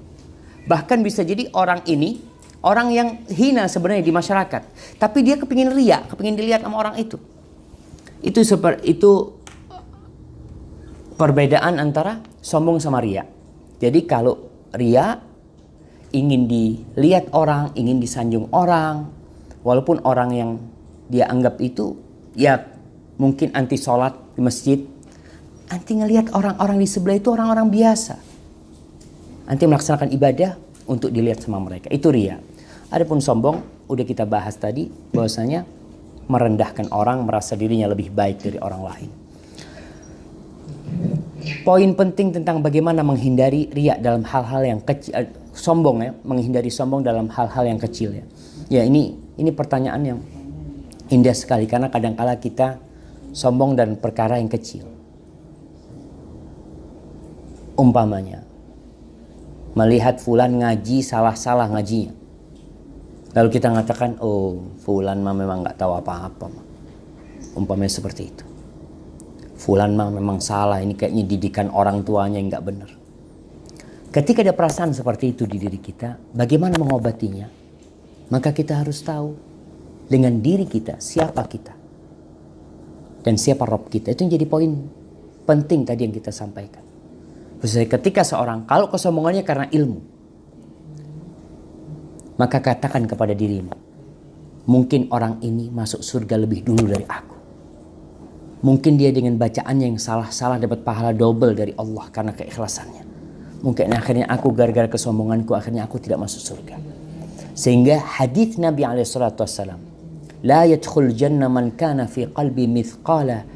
Bahkan bisa jadi orang ini orang yang hina sebenarnya di masyarakat, tapi dia kepingin ria, kepingin dilihat sama orang itu. Itu perbedaan antara sombong sama ria. Jadi kalau ria ingin dilihat orang, ingin disanjung orang, walaupun orang yang dia anggap itu ya mungkin anti sholat di masjid, anti ngelihat orang-orang di sebelah itu orang-orang biasa, anti melaksanakan ibadah untuk dilihat sama mereka, itu ria. Adapun sombong udah kita bahas tadi bahwasanya merendahkan orang, merasa dirinya lebih baik dari orang lain. Poin penting tentang bagaimana menghindari ria dalam hal-hal yang kecil, sombong ya, menghindari sombong dalam hal-hal yang kecil ya. Ya ini pertanyaan yang indah sekali karena kadang-kala kita sombong dan perkara yang kecil. Umpamanya melihat fulan ngaji salah-salah ngajinya. Lalu kita mengatakan, oh fulan mah memang nggak tahu apa-apa. Umpamanya seperti itu. Fulan mah memang salah, ini kayaknya didikan orang tuanya yang nggak benar. Ketika ada perasaan seperti itu di diri kita, bagaimana mengobatinya? Maka kita harus tahu dengan diri kita, siapa kita. Dan siapa Rabb kita. Itu yang jadi poin penting tadi yang kita sampaikan. Ketika seorang, kalau kesombongannya karena ilmu, maka katakan kepada dirimu, mungkin orang ini masuk surga lebih dulu dari aku. Mungkin dia dengan bacaannya yang salah-salah dapat pahala double dari Allah karena keikhlasannya. Mungkin akhirnya aku gara-gara kesombonganku akhirnya aku tidak masuk surga. Sehingga hadis Nabi SAW, la yadkhul jannah man kana fi qalbi mithqala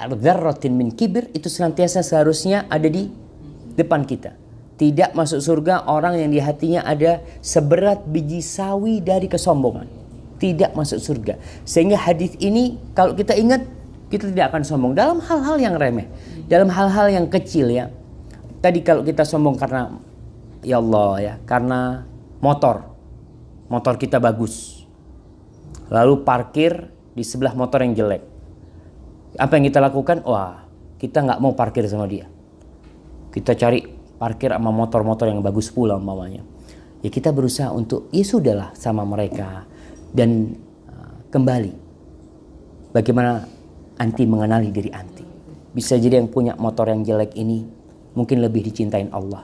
dzarratin min kibir, itu senantiasa seharusnya ada di depan kita. Tidak masuk surga orang yang di hatinya ada seberat biji sawi dari kesombongan. Tidak masuk surga. Sehingga hadis ini kalau kita ingat, kita tidak akan sombong dalam hal-hal yang remeh, dalam hal-hal yang kecil ya. Tadi kalau kita sombong karena ya Allah ya, karena motor kita bagus, lalu parkir di sebelah motor yang jelek. Apa yang kita lakukan? Wah, kita nggak mau parkir sama dia. Kita cari parkir sama motor-motor yang bagus pula umpamanya. Ya kita berusaha untuk ya sudahlah sama mereka dan kembali. Bagaimana anti mengenali diri anti? Bisa jadi yang punya motor yang jelek ini mungkin lebih dicintain Allah.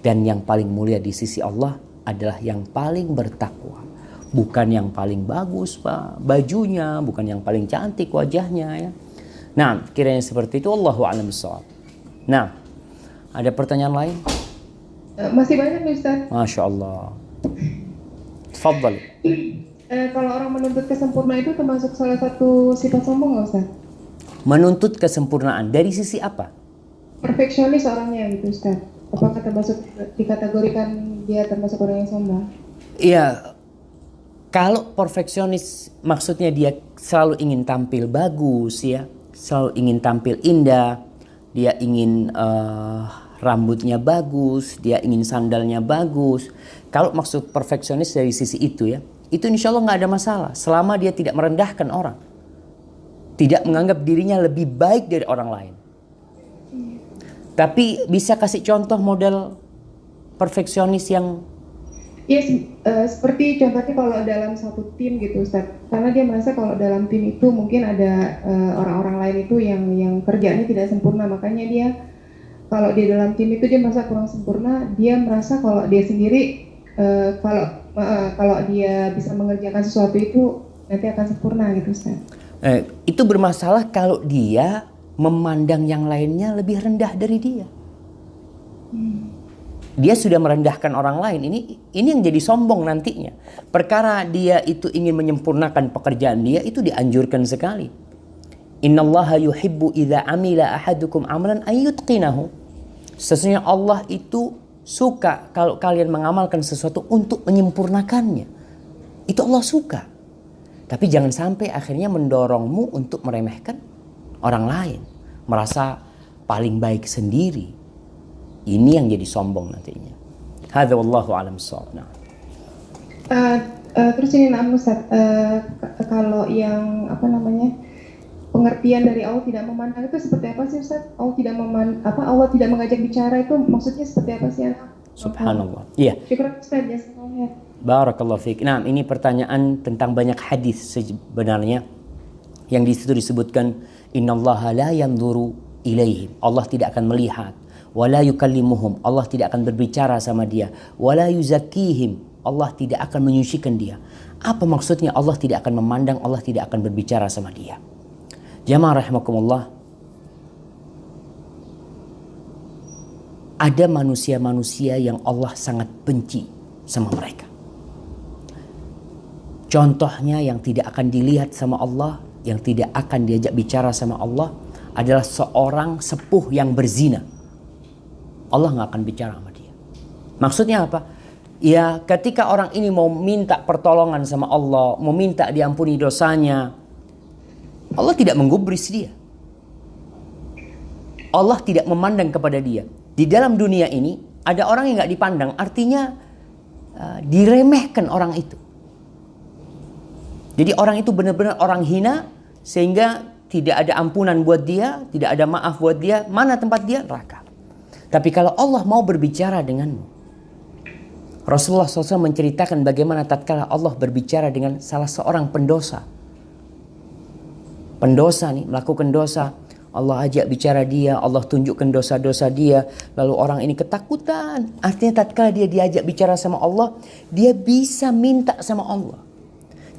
Dan yang paling mulia di sisi Allah adalah yang paling bertakwa. Bukan yang paling bagus Pak bajunya, bukan yang paling cantik wajahnya ya. Nah, kiranya seperti itu, Allahu a'lam bishawab. Nah, ada pertanyaan lain? Masih banyak nih Ustaz. Masya Allah. Tafadhal. Kalau orang menuntut kesempurnaan itu termasuk salah satu sifat sombong nggak Ustaz? Menuntut kesempurnaan dari sisi apa? Perfeksionis orangnya gitu Ustaz. Apakah termasuk dikategorikan dia termasuk orang yang sombong? Iya, kalau perfeksionis maksudnya dia selalu ingin tampil bagus ya, selalu ingin tampil indah, dia ingin rambutnya bagus, dia ingin sandalnya bagus. Kalau maksud perfeksionis dari sisi itu ya, itu insya Allah nggak ada masalah selama dia tidak merendahkan orang, tidak menganggap dirinya lebih baik dari orang lain. Tapi bisa kasih contoh model perfeksionis yang Ya, seperti contohnya kalau dalam satu tim gitu Ustaz. Karena dia merasa kalau dalam tim itu mungkin ada orang-orang lain itu yang kerjanya tidak sempurna. Makanya dia kalau di dalam tim itu dia merasa kurang sempurna. Dia merasa kalau dia sendiri kalau dia bisa mengerjakan sesuatu itu nanti akan sempurna gitu Ustaz. itu bermasalah kalau dia memandang yang lainnya lebih rendah dari dia. Dia sudah merendahkan orang lain. Ini yang jadi sombong nantinya. Perkara dia itu ingin menyempurnakan pekerjaan dia, itu dianjurkan sekali. Innallaha yuhibbu idza amila ahadukum amalan ayyutqinahu. Sesungguhnya Allah itu suka kalau kalian mengamalkan sesuatu untuk menyempurnakannya. Itu Allah suka. Tapi jangan sampai akhirnya mendorongmu untuk meremehkan orang lain, merasa paling baik sendiri. Ini yang jadi sombong nantinya. Hadza wallahu a'lam bissawab. Nah. Terus ini Ustaz, kalau yang pengertian dari Allah tidak memandang itu seperti apa sih Ustaz? Allah tidak mengajak bicara itu maksudnya seperti apa sih? Subhanallah. Iya. Syukur Ustaz, jazakallahu. Barakallahu fiik. Nah, ini pertanyaan tentang banyak hadis sebenarnya yang di situ disebutkan innallaha la yanzuru ilaihim. Allah tidak akan melihat. Wala yukallimuhum. Allah tidak akan berbicara sama dia. Wala yuzakkihim. Allah tidak akan menyucikan dia. Apa maksudnya Allah tidak akan memandang, Allah tidak akan berbicara sama dia? Jamaah rahimakumullah. Ada manusia-manusia yang Allah sangat benci sama mereka. Contohnya yang tidak akan dilihat sama Allah, yang tidak akan diajak bicara sama Allah adalah seorang sepuh yang berzina. Allah nggak akan bicara sama dia. Maksudnya apa? Ya, ketika orang ini mau minta pertolongan sama Allah, mau minta diampuni dosanya, Allah tidak menggubris dia. Allah tidak memandang kepada dia. Di dalam dunia ini ada orang yang nggak dipandang, artinya diremehkan orang itu. Jadi orang itu benar-benar orang hina, sehingga tidak ada ampunan buat dia, tidak ada maaf buat dia. Mana tempat dia? Neraka. Tapi kalau Allah mau berbicara denganmu, Rasulullah SAW menceritakan bagaimana tatkala Allah berbicara dengan salah seorang pendosa. Pendosa nih melakukan dosa, Allah ajak bicara dia, Allah tunjukkan dosa-dosa dia, lalu orang ini ketakutan. Artinya tatkala dia diajak bicara sama Allah, dia bisa minta sama Allah.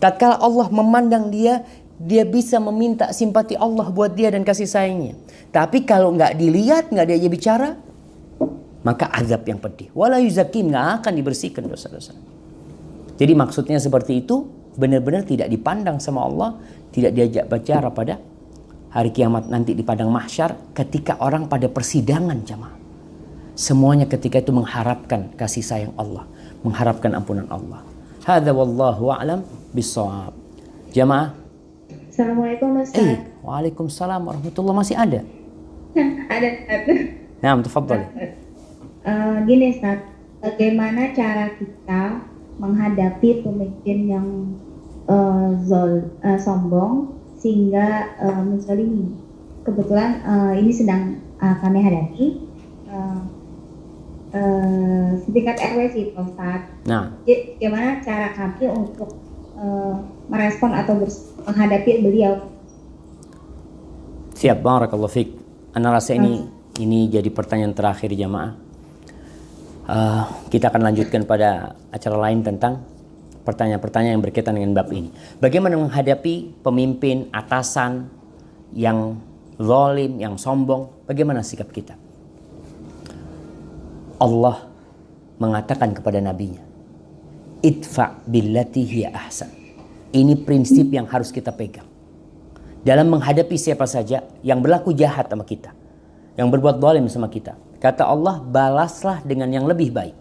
Tatkala Allah memandang dia, dia bisa meminta simpati Allah buat dia dan kasih sayangnya. Tapi kalau nggak dilihat, nggak diajak bicara, maka azab yang pedih. Wala yuzakim, nggak akan dibersihkan dosa-dosa. Jadi maksudnya seperti itu, benar-benar tidak dipandang sama Allah, tidak diajak bicara pada hari kiamat nanti di padang mahsyar, ketika orang pada persidangan jamaah. Semuanya ketika itu mengharapkan kasih sayang Allah, mengharapkan ampunan Allah. Hadza wallahu a'lam bissawab. Jamaah. Assalamualaikum Ustaz. Waalaikumsalam warahmatullahi. Masih ada? Ada satu. Nah, tafadhali. Gini Ustaz, bagaimana cara kita menghadapi pemimpin yang sombong sehingga menzalimi? Kebetulan ini sedang kami hadapi setingkat RW sih Pak Ustaz. Nah, jadi, bagaimana cara kami untuk merespon atau menghadapi beliau? Siap, barakallahu fiik. Ana rasa ini jadi pertanyaan terakhir jamaah. Kita akan lanjutkan pada acara lain tentang pertanyaan-pertanyaan yang berkaitan dengan bab ini. Bagaimana menghadapi pemimpin, atasan yang zalim, yang sombong? Bagaimana sikap kita? Allah mengatakan kepada nabinya, idfa billati hiya ahsan. Ini prinsip yang harus kita pegang dalam menghadapi siapa saja yang berlaku jahat sama kita, yang berbuat zalim sama kita. Kata Allah, balaslah dengan yang lebih baik.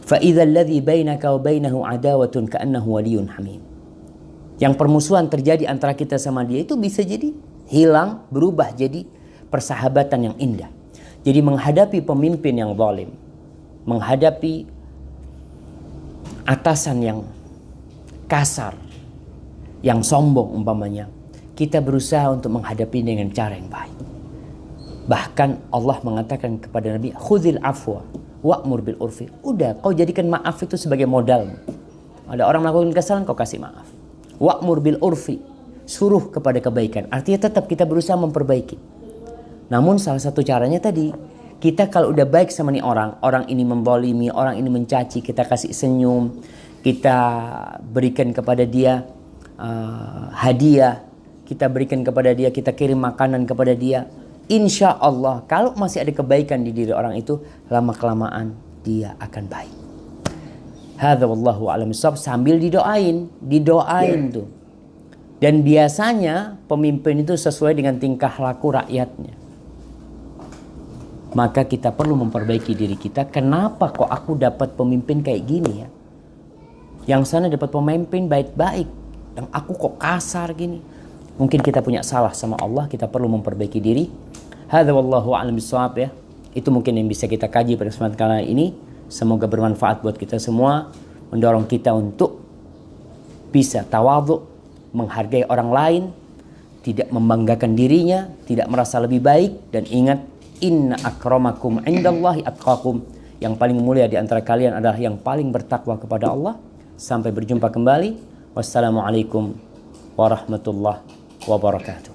فَإِذَا الَّذِي بَيْنَكَ وَبَيْنَهُ عَدَاوَةٌ كَأَنَّهُ وَلِيٌّ حَمِيمٌ. Yang permusuhan terjadi antara kita sama dia itu bisa jadi hilang, berubah jadi persahabatan yang indah. Jadi menghadapi pemimpin yang zalim, menghadapi atasan yang kasar, yang sombong umpamanya, kita berusaha untuk menghadapi dengan cara yang baik. Bahkan Allah mengatakan kepada Nabi, khudhil afwa wa'mur bil urfi. Udah, kau jadikan maaf itu sebagai modal. Ada orang melakukan kesalahan, kau kasih maaf. Wa'mur bil urfi, suruh kepada kebaikan. Artinya tetap kita berusaha memperbaiki. Namun salah satu caranya tadi, kita kalau udah baik sama nih orang ini membolimi, orang ini mencaci, kita kasih senyum, kita berikan kepada dia hadiah, kita berikan kepada dia, kita kirim makanan kepada dia. Insya Allah kalau masih ada kebaikan di diri orang itu, lama-kelamaan dia akan baik. Hadza wallahu a'lam bishawab. Sambil didoain tuh. Dan biasanya pemimpin itu sesuai dengan tingkah laku rakyatnya. Maka kita perlu memperbaiki diri kita. Kenapa kok aku dapat pemimpin kayak gini ya? Yang sana dapat pemimpin baik-baik, yang aku kok kasar gini. Mungkin kita punya salah sama Allah, kita perlu memperbaiki diri. Hadza wallahu a'lam bishawab ya. Itu mungkin yang bisa kita kaji pada kesempatan kali ini. Semoga bermanfaat buat kita semua, mendorong kita untuk bisa tawadhu, menghargai orang lain, tidak membanggakan dirinya, tidak merasa lebih baik, dan ingat, inna akramakum indallahi atqakum. Yang paling mulia di antara kalian adalah yang paling bertakwa kepada Allah. Sampai berjumpa kembali. Wassalamualaikum warahmatullahi wabarakatuh.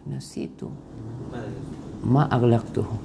Nasitu ma aghlaqtuhu